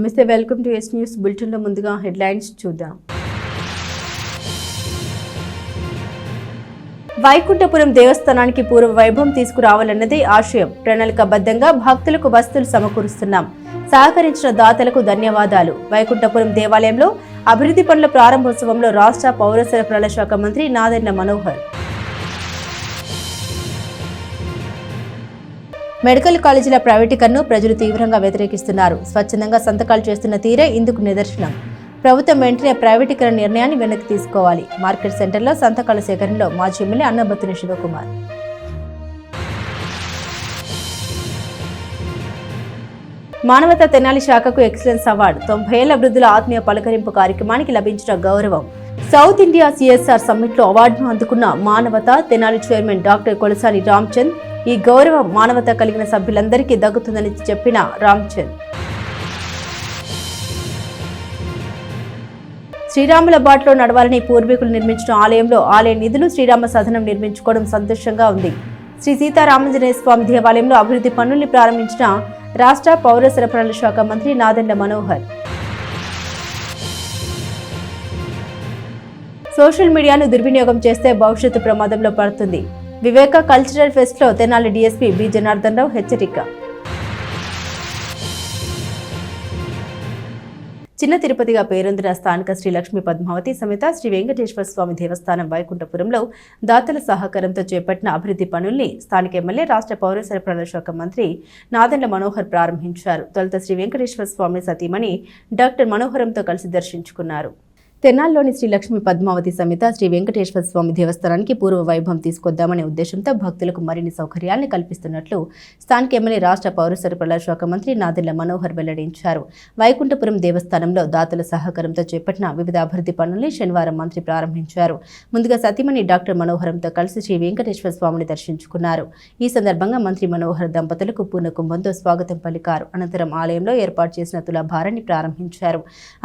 నమస్తే, welcome to yes news bulletin లో ముందుగా హెడ్లైన్స్ చూద్దాం. వైకుంఠపురం దేవస్థానానికి పూర్వ వైభవం తీసుకురావాలన్నదే ఆశయం. ప్రణాళికాబద్ధంగా భక్తులకు వస్తువులు సమకూరుస్తున్నాం. సహకరించిన దాతలకు ధన్యవాదాలు. వైకుంఠపురం దేవాలయంలో అభివృద్ధి పనుల ప్రారంభోత్సవంలో రాష్ట్ర పౌర సరఫరాల శాఖ మంత్రి నాదెండ్ల మనోహర్. మెడికల్ కాలేజీల ప్రైవేటీకరణను ప్రజలు తీవ్రంగా వ్యతిరేకిస్తున్నారు. స్వచ్ఛందంగా సంతకాలు చేస్తున్న తీరే ఇందుకు నిదర్శనం. ప్రభుత్వం వెంటనే ప్రైవేటీకరణ నిర్ణయాన్ని వెనక్కి తీసుకోవాలి. మార్కెట్ సెంటర్లో సంతకాల సేకరణలో మాజీ ఎమ్మెల్యే అన్నబత్తుని శివకుమార్. మానవతా తెనాలి శాఖకు ఎక్సలెన్స్ అవార్డు. 90 ఏళ్ల వృద్ధుల ఆత్మీయ పలకరింపు కార్యక్రమానికి లభించిన గౌరవం. సౌత్ ఇండియా సిఎస్ఆర్ సమ్మిట్లో అవార్డును అందుకున్న మానవతా తెనాలి చైర్మన్ డాక్టర్ కొలసాని రామ్చంద్. ఈ గౌరవం మానవత కలిగిన సభ్యులందరికీ దక్కుతుందని చెప్పిన రామ్చంద్, శ్రీరాముల బాటలో నడవాలని పూర్వీకులు నిర్మించిన ఆలయంలో ఆలయ నిధులు శ్రీరామ సదనం నిర్మించుకోవడం సంతోషంగా ఉంది. శ్రీ సీతారామాంజనేయ స్వామి దేవాలయంలో అభివృద్ధి పనుల్ని ప్రారంభించిన రాష్ట్ర పౌర సరఫరాల శాఖ మంత్రి నాదెండ్ల మనోహర్. సోషల్ మీడియాను దుర్వినియోగం చేస్తే భవిష్యత్తు ప్రమాదంలో పడుతుంది. వివేక కల్చరల్ ఫెస్ట్ లో తెనాలి డీఎస్పీ బి జనార్దన్ రావు హెచ్చరిక. చిన్న తిరుపతిగా పేరొందిన స్థానిక శ్రీ లక్ష్మీ పద్మావతి సమేత శ్రీ వెంకటేశ్వర స్వామి దేవస్థానం వైకుంఠపురంలో దాతల సహకారంతో చేపట్టిన అభివృద్ధి పనుల్ని స్థానిక ఎమ్మెల్యే రాష్ట్ర పౌర సరఫరాల శాఖ మంత్రి నాదెండ్ల మనోహర్ ప్రారంభించారు. తొలుత శ్రీ వెంకటేశ్వర స్వామి సతీమణి డాక్టర్ మనోహరంతో కలిసి దర్శించుకున్నారు. తెనాల్లోని శ్రీ లక్ష్మీ పద్మావతి సమేత శ్రీ వెంకటేశ్వర స్వామి దేవస్థానానికి పూర్వ వైభవం తీసుకొద్దామనే ఉద్దేశంతో భక్తులకు మరిన్ని సౌకర్యాలను కల్పిస్తున్నట్లు స్థానిక ఎమ్మెల్యే రాష్ట్ర పౌర సరఫరాల శాఖ మంత్రి నాదెండ్ల మనోహర్ వెల్లడించారు. వైకుంఠపురం దేవస్థానంలో దాతల సహకారంతో చేపట్టిన వివిధ అభివృద్ధి పనుల్ని శనివారం మంత్రి ప్రారంభించారు. ముందుగా సతీమణి డాక్టర్ మనోహరంతో కలిసి శ్రీ వెంకటేశ్వర స్వామిని దర్శించుకున్నారు. ఈ సందర్భంగా మంత్రి మనోహర్ దంపతులకు పూర్ణ కుంభంతో స్వాగతం పలికారు. అనంతరం ఆలయంలో ఏర్పాటు చేసిన తులాభారాన్ని ప్రారంభించారు.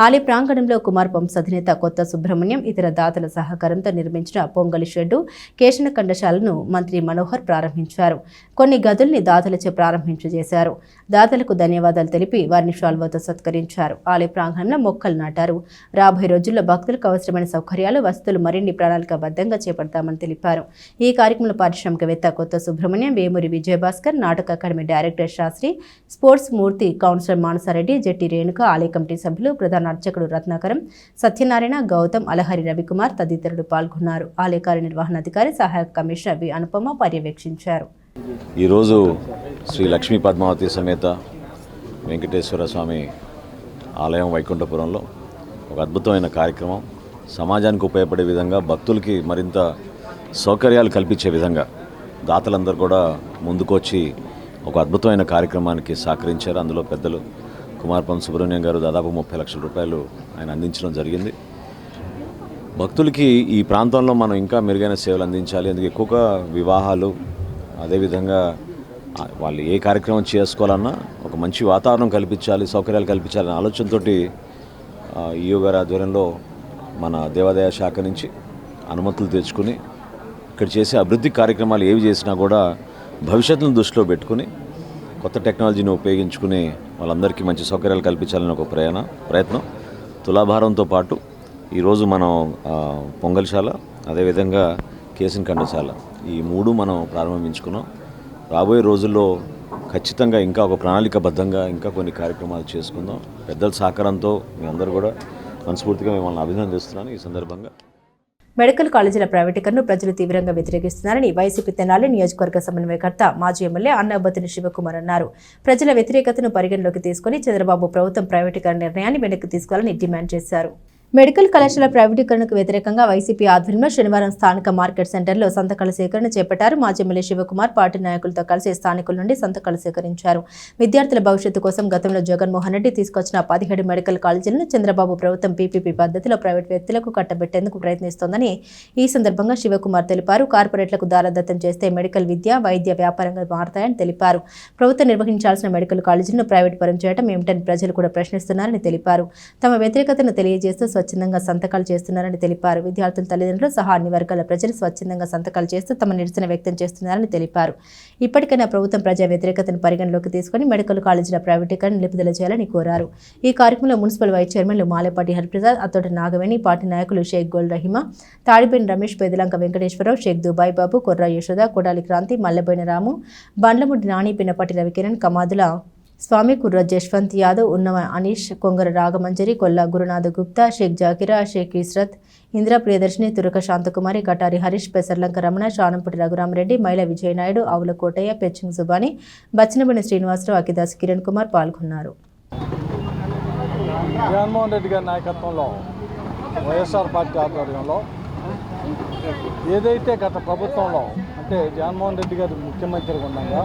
ఆలయ ప్రాంగణంలో కుమార్ పంప్స్ అధినేత కొత్త సుబ్రహ్మణ్యం ఇతర దాతల సహకారంతో నిర్మించిన పొంగలి షెడ్డు, కేశన కండశాలను మంత్రి మనోహర్ ప్రారంభించారు. కొన్ని గదుల్ని దాతలచే ప్రారంభించేశారు. దాతలకు ధన్యవాదాలు తెలిపి వారిని షాల్వాతో సత్కరించారు. ఆలయ ప్రాంగణంలో మొక్కలు నాటారు. రాబోయే రోజుల్లో భక్తులకు అవసరమైన సౌకర్యాలు, వసతులు మరిన్ని ప్రణాళికాబద్ధంగా చేపడతామని తెలిపారు. ఈ కార్యక్రమంలో పారిశ్రామికవేత్త కొత్త సుబ్రహ్మణ్యం, వేమూరి విజయభాస్కర్, నాటక అకాడమీ డైరెక్టర్ శాస్త్రి, స్పోర్ట్స్ మూర్తి, కౌన్సిలర్ మానసారెడ్డి, జట్టి రేణుక, ఆలయ కమిటీ సభ్యులు, ప్రధాన అర్చకుడు రత్నాకరం, సత్యనారాయణ, గౌతమ్, అలహరి రవికుమార్ తదితరులు పాల్గొన్నారు. ఆలయ కార్యనిర్వహణాధికారి సహాయక కమిషనర్ వి అనుపమ పర్యవేక్షించారు. ఈరోజు శ్రీ లక్ష్మీ పద్మావతి సమేత వెంకటేశ్వర స్వామి ఆలయం వైకుంఠపురంలో ఒక అద్భుతమైన కార్యక్రమం, సమాజానికి ఉపయోగపడే విధంగా, భక్తులకి మరింత సౌకర్యాలు కల్పించే విధంగా దాతలందరూ కూడా ముందుకొచ్చి ఒక అద్భుతమైన కార్యక్రమానికి సహకరించారు. అందులో పెద్దలు కుమార్పం సుబ్రహ్మణ్యం గారు దాదాపు 30 లక్షల రూపాయలు ఆయన అందించడం జరిగింది. భక్తులకి ఈ ప్రాంతంలో మనం ఇంకా మెరుగైన సేవలు అందించాలి. అందుకే ఎక్కువగా వివాహాలు, అదేవిధంగా వాళ్ళు ఏ కార్యక్రమం చేసుకోవాలన్నా ఒక మంచి వాతావరణం కల్పించాలి, సౌకర్యాలు కల్పించాలనే ఆలోచనతో ఈయో గారి ఆధ్వర్యంలో మన దేవాదాయ శాఖ నుంచి అనుమతులు తెచ్చుకుని ఇక్కడ చేసే అభివృద్ధి కార్యక్రమాలు ఏవి చేసినా కూడా భవిష్యత్తును దృష్టిలో పెట్టుకుని కొత్త టెక్నాలజీని ఉపయోగించుకుని వాళ్ళందరికీ మంచి సౌకర్యాలు కల్పించాలని ఒక ప్రయత్నం. తులాభారంతో పాటు ఈరోజు మనం పొంగల్శాల, అదేవిధంగా కేసిన్ కండశాల, ఈ 3 మనం ప్రారంభించుకున్నాం. రాబోయే రోజుల్లో ఖచ్చితంగా ఇంకా ఒక ప్రణాళికాబద్ధంగా ఇంకా కొన్ని కార్యక్రమాలు చేసుకుందాం. పెద్దల సహకారంతో మీ అందరూ కూడా మనస్ఫూర్తిగా మిమ్మల్ని అభినందిస్తున్నాను. ఈ సందర్భంగా మెడికల్ కాలేజీల ప్రైవేటీకరణను ప్రజలు తీవ్రంగా వ్యతిరేకిస్తున్నారని వైసీపీ తెనాలి నియోజకవర్గ సమన్వయకర్త మాజీ ఎమ్మెల్యే అన్నబత్తుని శివకుమార్ అన్నారు. ప్రజల వ్యతిరేకతను పరిగణలోకి తీసుకుని చంద్రబాబు ప్రభుత్వం ప్రైవేటీకరణ నిర్ణయాన్ని వెనక్కి తీసుకోవాలని డిమాండ్ చేశారు. మెడికల్ కళాశాల ప్రైవేటీకరణకు వ్యతిరేకంగా వైసీపీ ఆధ్వర్యంలో శనివారం స్థానిక మార్కెట్ సెంటర్లో సంతకాల సేకరణ చేపట్టారు. మాజీ ఎమ్మెల్యే శివకుమార్ పార్టీ నాయకులతో కలిసి స్థానికుల నుండి సంతకాలు సేకరించారు. విద్యార్థుల భవిష్యత్తు కోసం గతంలో జగన్మోహన్ రెడ్డి తీసుకొచ్చిన 17 మెడికల్ కాలేజీలను చంద్రబాబు ప్రభుత్వం పీపీపీ పద్ధతిలో ప్రైవేట్ వ్యక్తులకు కట్టబెట్టేందుకు ప్రయత్నిస్తోందని ఈ సందర్భంగా శివకుమార్ తెలిపారు. కార్పొరేట్లకు దారదత్తం చేస్తే మెడికల్ విద్య, వైద్య వ్యాపారంగా మారతాయని తెలిపారు. ప్రభుత్వం నిర్వహించాల్సిన మెడికల్ కాలేజీలను ప్రైవేట్ పరం చేయడం ఏమిటని ప్రజలు కూడా ప్రశ్నిస్తున్నారని తెలిపారు. తమ వ్యతిరేకతను తెలియజేస్తూ స్వచ్ఛందంగా సంతకాలు చేస్తున్నారని తెలిపారు. విద్యార్థుల తల్లిదండ్రులు సహా అన్ని వర్గాల ప్రజలు స్వచ్ఛందంగా సంతకాలు చేస్తూ తమ నిరసన వ్యక్తం చేస్తున్నారని తెలిపారు. ఇప్పటికైనా ప్రభుత్వం ప్రజా వ్యతిరేకతను పరిగణలోకి తీసుకుని మెడికల్ కాలేజీల ప్రైవేటీకరణ నిలుపుదల చేయాలని కోరారు. ఈ కార్యక్రమంలో మున్సిపల్ వైస్ చైర్మన్లు మాలేపాటి హరిప్రసాద్, అత్తోట నాగవేణి, పార్టీ నాయకులు షేక్ గోల్ రహిమా, తాడిబేని రమేష్, పేదలంక వెంకటేశ్వరరావు, షేక్ దుబాయ్ బాబు, కొర్రా యశోద, కొడాలి క్రాంతి, మల్లెబోయిన రాము, బండ్లముడి నాని, పిన్నపాటి రవికిరణ్, కమాదుల స్వామి, కుర్ర జశ్వంత్ యాదవ్, ఉన్నవ అనీష్, కొంగర రాగమంజరి, కొల్లా గురునాథ గుప్తా, షేక్ జాకిరా, షేక్ ఇస్రత్, ఇందిరా ప్రియదర్శిని, తురక శాంతకుమారి, కటారి హరీష్, పెసర్లంక రమణ, శానంపుటి రఘురామరెడ్డి, మైల విజయనాయుడు, ఆవుల కోటయ్య, పెచ్చింగ్ సుబాని, బచ్చినబడి శ్రీనివాసరావు, అకిదాస్ కిరణ్ కుమార్ పాల్గొన్నారు. జగన్మోహన్ రెడ్డి గారి నాయకత్వంలో వైఎస్ఆర్ పార్టీ ఆధ్వర్యంలో ఏదైతే గత ప్రభుత్వంలో అంటే జగన్మోహన్ రెడ్డి గారు ముఖ్యమంత్రిగా ఉండగా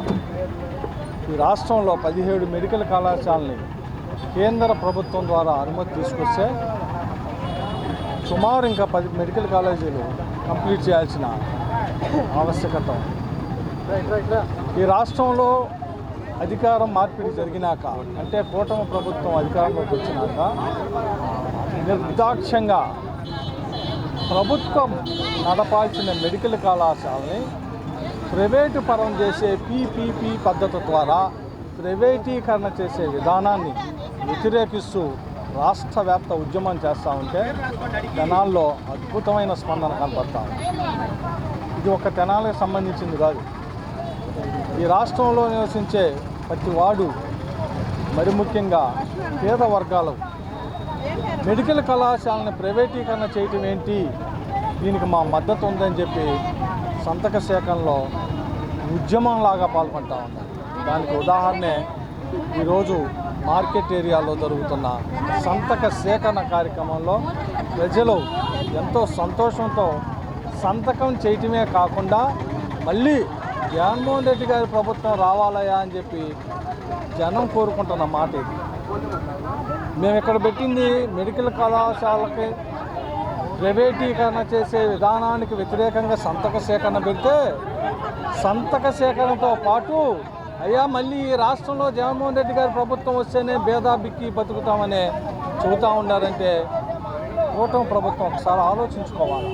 ఈ రాష్ట్రంలో 17 మెడికల్ కళాశాలని కేంద్ర ప్రభుత్వం ద్వారా అనుమతి తీసుకొస్తే సుమారు ఇంకా 10 మెడికల్ కాలేజీలు కంప్లీట్ చేయాల్సిన ఆవశ్యకత. ఈ రాష్ట్రంలో అధికారం మార్పిడి జరిగినాక అంటే కూటమి ప్రభుత్వం అధికారంలోకి వచ్చినాక నిర్దాక్ష్యంగా ప్రభుత్వం నడపాల్సిన మెడికల్ కళాశాలని ప్రైవేటు పరం చేసే పీపీపీ పద్ధతి ద్వారా ప్రైవేటీకరణ చేసే విధానాన్ని వ్యతిరేకిస్తూ రాష్ట్ర వ్యాప్త ఉద్యమం చేస్తూ ఉంటే తెనాల్లో అద్భుతమైన స్పందన కనపడతా ఉంది. ఇది ఒక తెనాలకు సంబంధించింది కాదు. ఈ రాష్ట్రంలో నివసించే ప్రతి వాడు మరి ముఖ్యంగా పేద వర్గాలు మెడికల్ కళాశాలను ప్రైవేటీకరణ చేయటం ఏంటి, దీనికి మా మద్దతు ఉందని చెప్పి సంతక సేకరణలో ఉద్యమంలాగా పాల్గొంటూ ఉన్నారు. దానికి ఉదాహరణే ఈరోజు మార్కెట్ ఏరియాలో జరుగుతున్న సంతక సేకరణ కార్యక్రమంలో ప్రజలు ఎంతో సంతోషంతో సంతకం చేయటమే కాకుండా మళ్ళీ జగన్మోహన్ రెడ్డి గారి ప్రభుత్వం రావాలయా అని చెప్పి జనం కోరుకుంటున్న మాట ఇది. మేము ఇక్కడ పెట్టింది మెడికల్ కళాశాలకి ప్రైవేటీకరణ చేసే విధానానికి వ్యతిరేకంగా సంతక సేకరణ పెడితే సంతక సేకరణతో పాటు అయ్యా మళ్ళీ ఈ రాష్ట్రంలో జగన్మోహన్ రెడ్డి గారి ప్రభుత్వం వస్తేనే భేదా బిక్కి బతుకుతామని చెబుతూ ఉన్నారంటే కూటమి ప్రభుత్వం ఒకసారి ఆలోచించుకోవాలి.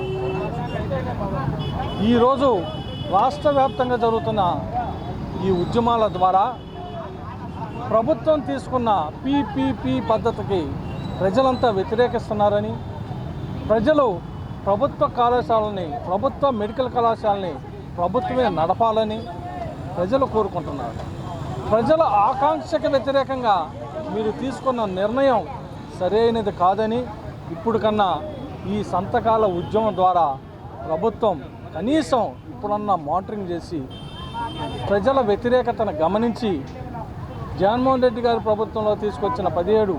ఈరోజు రాష్ట్ర వ్యాప్తంగా జరుగుతున్న ఈ ఉద్యమాల ద్వారా ప్రభుత్వం తీసుకున్న పీపీపీ పద్ధతికి ప్రజలంతా వ్యతిరేకిస్తున్నారని, ప్రజలు ప్రభుత్వ కళాశాలని ప్రభుత్వ మెడికల్ కళాశాలని ప్రభుత్వమే నడపాలని ప్రజలు కోరుకుంటున్నారు. ప్రజల ఆకాంక్షకు వ్యతిరేకంగా మీరు తీసుకున్న నిర్ణయం సరైనది కాదని ఇప్పుడు కన్నా ఈ సంతకాల ఉద్యమం ద్వారా ప్రభుత్వం కనీసం ఇప్పుడన్నా మానిటరింగ్ చేసి ప్రజల వ్యతిరేకతను గమనించి జగన్మోహన్ రెడ్డి గారి ప్రభుత్వంలో తీసుకొచ్చిన 17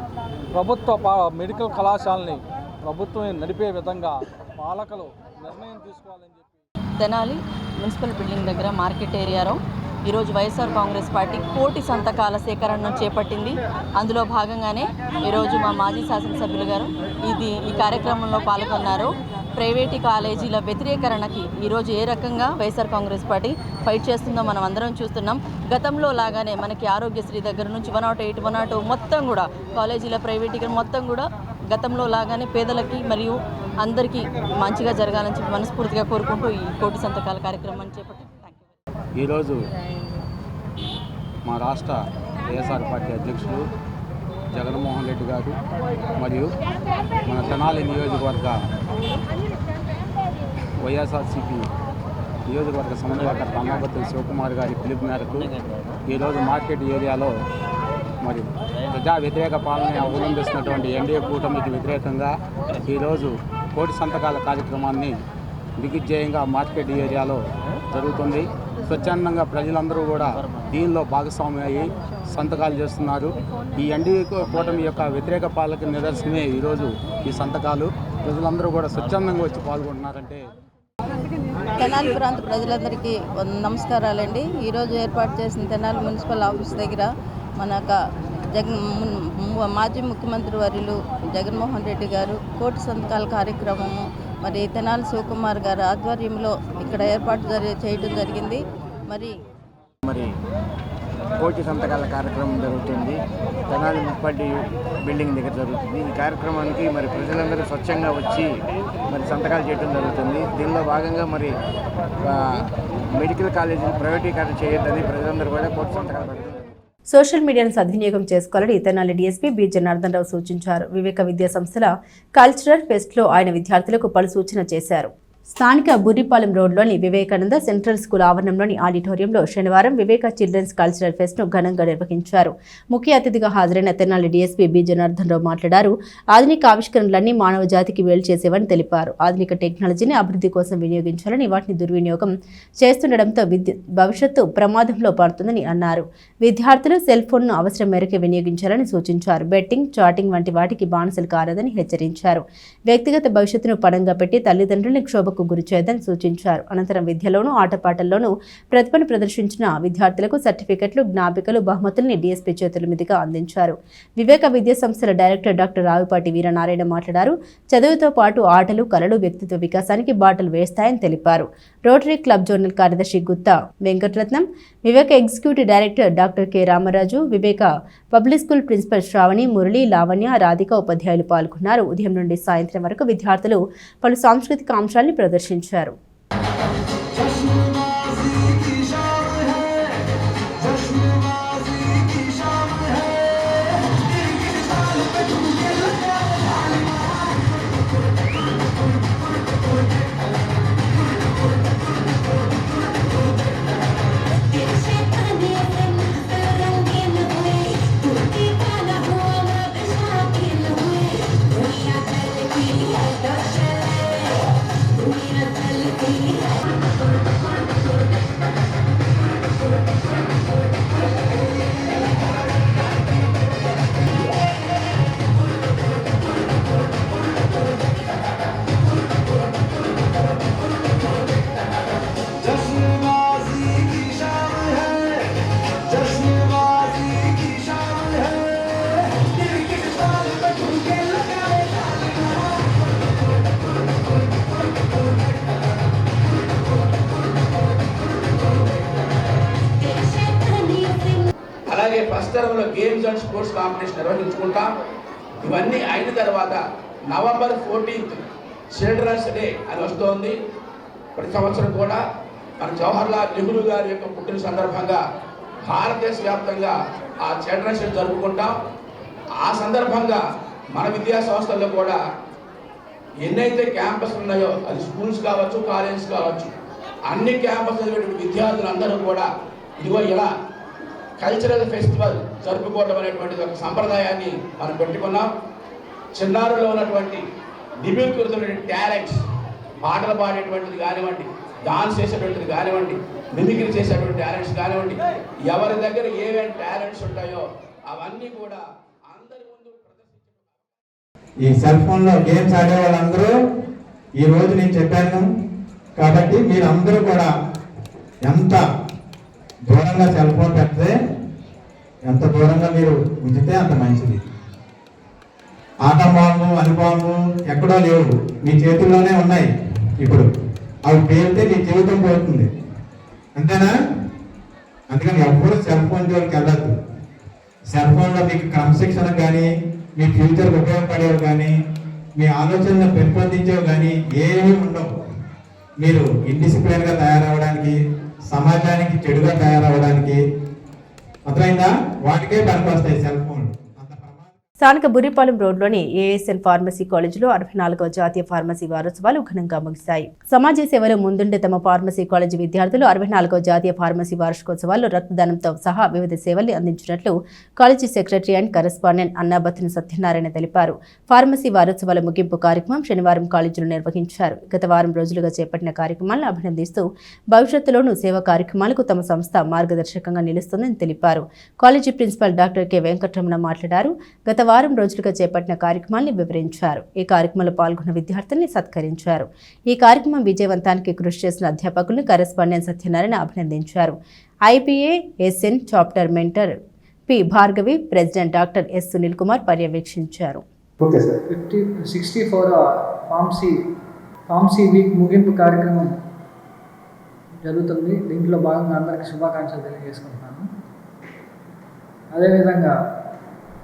ప్రభుత్వ మెడికల్ కళాశాలని ప్రభుత్వమే నడిపే విధంగా పాలకులు నిర్ణయం తీసుకోవాలని చెప్పి తెనాలి మున్సిపల్ బిల్డింగ్ దగ్గర మార్కెట్ ఏరియాలో ఈరోజు వైఎస్ఆర్ కాంగ్రెస్ పార్టీ 1 కోటి సంతకాల సేకరణను చేపట్టింది. అందులో భాగంగానే ఈరోజు మా మాజీ శాసనసభ్యులు గారు ఈ కార్యక్రమంలో పాల్గొన్నారు. ప్రైవేటు కాలేజీల వ్యతిరేకరణకి ఈరోజు ఏ రకంగా వైఎస్ఆర్ కాంగ్రెస్ పార్టీ ఫైట్ చేస్తుందో మనం అందరం చూస్తున్నాం. గతంలో లాగానే మనకి ఆరోగ్యశ్రీ దగ్గర నుంచి 108, 102 మొత్తం కూడా కాలేజీల ప్రైవేటీకరణ మొత్తం కూడా గతంలో లాగానే పేదలకి మరియు అందరికీ మంచిగా జరగాలని చెప్పి మనస్ఫూర్తిగా కోరుకుంటూ ఈ 1 కోటి సంతకాల కార్యక్రమాన్ని చేపట్టాం. ఈరోజు మా రాష్ట్ర వైఎస్ఆర్ పార్టీ అధ్యక్షులు జగన్మోహన్ రెడ్డి గారు మరియు మన తెనాలి నియోజకవర్గ వైఎస్ఆర్సీపీ నియోజకవర్గ సమన్వయకర్త అన్నాబత్తుల శివకుమార్ గారి పిలుపు మేరకు ఈరోజు మార్కెట్ ఏరియాలో మరి ప్రజా వ్యతిరేక పాలన అవలంబిస్తున్నటువంటి ఎన్డీఏ కూటమికి వ్యతిరేకంగా ఈరోజు 1 కోటి సంతకాల కార్యక్రమాన్ని దిగ్విజయంగా మార్కెట్ ఏరియాలో జరుగుతుంది. స్వచ్ఛందంగా ప్రజలందరూ కూడా దీనిలో భాగస్వామ్యం అయ్యి సంతకాలు చేస్తున్నారు. ఈ ఎన్డీఏ కూటమి యొక్క వ్యతిరేక పాలక నిదర్శనమే ఈరోజు ఈ సంతకాలు. ప్రజలందరూ కూడా స్వచ్ఛందంగా వచ్చి పాల్గొంటున్నారంటే తెనాలి ప్రాంత ప్రజలందరికీ నమస్కారాలండి. ఈరోజు ఏర్పాటు చేసిన తెనాలి మున్సిపల్ ఆఫీస్ దగ్గర మన మాజీ ముఖ్యమంత్రి వర్యులు జగన్మోహన్ రెడ్డి గారు 1 కోటి సంతకాల కార్యక్రమము మరి తెనాలి శివకుమార్ గారి ఆధ్వర్యంలో ఇక్కడ ఏర్పాటు చేయడం జరిగింది. మరి కోటి సంతకాల కార్యక్రమం జరుగుతుంది. తెనాలి మున్సిపాలిటీ బిల్డింగ్ దగ్గర జరుగుతుంది. ఈ కార్యక్రమానికి మరి ప్రజలందరూ స్వచ్ఛంగా వచ్చి మరి సంతకాలు చేయడం జరుగుతుంది. దీనిలో భాగంగా మరి మెడికల్ కాలేజీని ప్రైవేటీకరణ చేయొద్దని ప్రజలందరూ కూడా కోటి సంతకాలు పెడుతున్నారు. సోషల్ మీడియాను సద్వినియోగం చేసుకోవాలని తెనాలి డీఎస్పీ బి జనార్దన్ రావు సూచించారు. వివేక విద్యా సంస్థల కల్చరల్ ఫెస్ట్లో ఆయన విద్యార్థులకు పలు సూచన చేశారు. స్థానిక బుర్రిపాలెం రోడ్లోని వివేకానంద సెంట్రల్ స్కూల్ ఆవరణంలోని ఆడిటోరియంలో శనివారం వివేక చిల్డ్రన్స్ కల్చరల్ ఫెస్ట్ను ఘనంగా నిర్వహించారు. ముఖ్య అతిథిగా హాజరైన తెనాలి డీఎస్పీ బి జనార్దన్ రావు మాట్లాడారు. ఆధునిక ఆవిష్కరణలన్నీ మానవ జాతికి మేలు చేసేవని తెలిపారు. ఆధునిక టెక్నాలజీని అభివృద్ధి కోసం వినియోగించాలని, వాటిని దుర్వినియోగం చేస్తుండటంతో భవిష్యత్తు ప్రమాదంలో పడుతుందని అన్నారు. విద్యార్థులు సెల్ ఫోన్ను అవసరం మేరకు వినియోగించాలని సూచించారు. బెట్టింగ్, చాటింగ్ వంటి వాటికి బానిసలు కారదని హెచ్చరించారు. వ్యక్తిగత భవిష్యత్తును పణంగా పెట్టి తల్లిదండ్రులని క్షోభ గురి చేయదని సూచించారు. అనంతరం విద్యలోనూ ఆటపాటల్లోనూ ప్రతిభను ప్రదర్శించిన విద్యార్థులకు సర్టిఫికెట్లు, జ్ఞాపికలు, బహుమతుల్ని డీఎస్పీ చేతుల మీదుగా అందించారు. వివేక విద్యా సంస్థల డైరెక్టర్ డాక్టర్ రావిపాటి వీరనారాయణ మాట్లాడారు. చదువుతో పాటు ఆటలు, కళలు వ్యక్తిత్వ వికాసానికి బాటలు వేస్తాయని తెలిపారు. రోటరీ క్లబ్ జోనల్ కార్యదర్శి Gutta Venkataratnam, Viveka executive director doctor K Ramaraju, Viveka public school principal Sravani, Murali, Lavanya, Radhika ఉపాధ్యాయులు పాల్గొన్నారు. ఉదయం నుండి సాయంత్రం వరకు విద్యార్థులు పలు సాంస్కృతిక అంశాలను ప్రదర్శించారు. అలాగే ఫస్ట్ టర్మ్లో గేమ్స్ అండ్ స్పోర్ట్స్ కాంపిటీషన్ నిర్వహించుకుంటాం. ఇవన్నీ అయిన తర్వాత November 14th చిల్డ్రన్స్ డే అని వస్తోంది. ప్రతి సంవత్సరం కూడా మన జవహర్లాల్ నెహ్రూ గారి యొక్క పుట్టిన సందర్భంగా భారతదేశ వ్యాప్తంగా ఆ చిల్డ్రన్స్ డే జరుపుకుంటాం. ఆ సందర్భంగా మన విద్యా సంస్థల్లో కూడా ఎన్నైతే క్యాంపస్లు ఉన్నాయో, అది స్కూల్స్ కావచ్చు, కాలేజెస్ కావచ్చు, అన్ని క్యాంపస్ విద్యార్థులందరూ కూడా ఇదిగో ఇలా కల్చరల్ ఫెస్టివల్ జరుపుకోవడం అనేటువంటిది ఒక సంప్రదాయాన్ని మనం పెట్టుకున్నాం. చిన్నారులో ఉన్నటువంటి నిబిడీకృతమైన టాలెంట్స్, పాటలు పాడేటువంటిది కానివ్వండి, డాన్స్ చేసేటువంటిది కానివ్వండి, మిమిక్రీ చేసేటువంటి టాలెంట్స్ కానివ్వండి, ఎవరి దగ్గర ఏమేమి టాలెంట్స్ ఉంటాయో అవన్నీ కూడా అందరి ముందు ప్రదర్శించడం. ఈ సెల్ ఫోన్లో గేమ్స్ ఆడే వాళ్ళందరూ ఈరోజు నేను చెప్పాను కాబట్టి మీరు అందరూ కూడా ఎంత దూరంగా సెల్ ఫోన్ పెడితే, ఎంత దూరంగా మీరు ఉంచితే అంత మంచిది. ఆట బాంబు, అనుబాంబు ఎక్కడో లేవు, మీ చేతుల్లోనే ఉన్నాయి. ఇప్పుడు అవి పేలితే మీ జీవితం పోతుంది, అంతేనా? అందుకని ఎవ్వరూ సెల్ ఫోన్ జోలికి వెళ్ళద్దు. సెల్ ఫోన్లో మీకు క్రమశిక్షణ కానీ, మీ ఫ్యూచర్కి ఉపయోగపడేవి కానీ, మీ ఆలోచనలు పెంపొందించేవి కానీ ఏమీ ఉండవు. మీరు ఇండిసిప్లిన్గా తయారవడానికి, సమాజానికి చెడుగా తయారవడానికి అర్థమైందా? వాటికే పనికొస్తాయి సెల్ ఫోన్. స్థానిక బుర్రిపాలెం రోడ్లోని ఏఎస్ఎన్ ఫార్మసీ కాలేజీలో 64వ జాతీయ ఫార్మసీ వారోత్సవాలు ఘనంగా ముగిశాయి. సమాజ సేవలో ముందుండే తమ ఫార్మసీ కాలేజీ విద్యార్థులు 64వ జాతీయ ఫార్మసీ వార్షికోత్సవాల్లో రక్తదానంతో సహా వివిధ సేవల్ని అందించినట్లు college secretary and correspondent Annabattina Satyanarayana తెలిపారు. ఫార్మసీ వారోత్సవాల ముగింపు కార్యక్రమం శనివారం కాలేజీలో నిర్వహించారు. గత వారం రోజులుగా చేపట్టిన కార్యక్రమాలను అభినందిస్తూ భవిష్యత్తులోనూ సేవా కార్యక్రమాలకు తమ సంస్థ మార్గదర్శకంగా నిలుస్తుందని తెలిపారు. College principal doctor K Venkataramana మాట్లాడారు. గత వారం రోజులుగా చేపట్టిన కార్యక్రమాన్ని వివరించారు. ఈ కార్యక్రమంలో పాల్గొన్న విద్యార్థుల్ని సత్కరించారు. ఈ కార్యక్రమం విజయవంతానికి కృషి చేసిన అధ్యాపకులను కరెస్పాండెంట్ సత్యనారాయణ అభినందించారు. IPA SN chapter mentor P Bhargavi, president doctor S Sunil Kumar పర్యవేక్షించారు. 64 ఫార్మసీ వీక్ ముగింపు కార్యక్రమం జరుగుతుంది. దీంట్లో భాగంగా అందరికీ శుభాకాంక్షలు తెలియజేసుకుంటున్నాను. అదేవిధంగా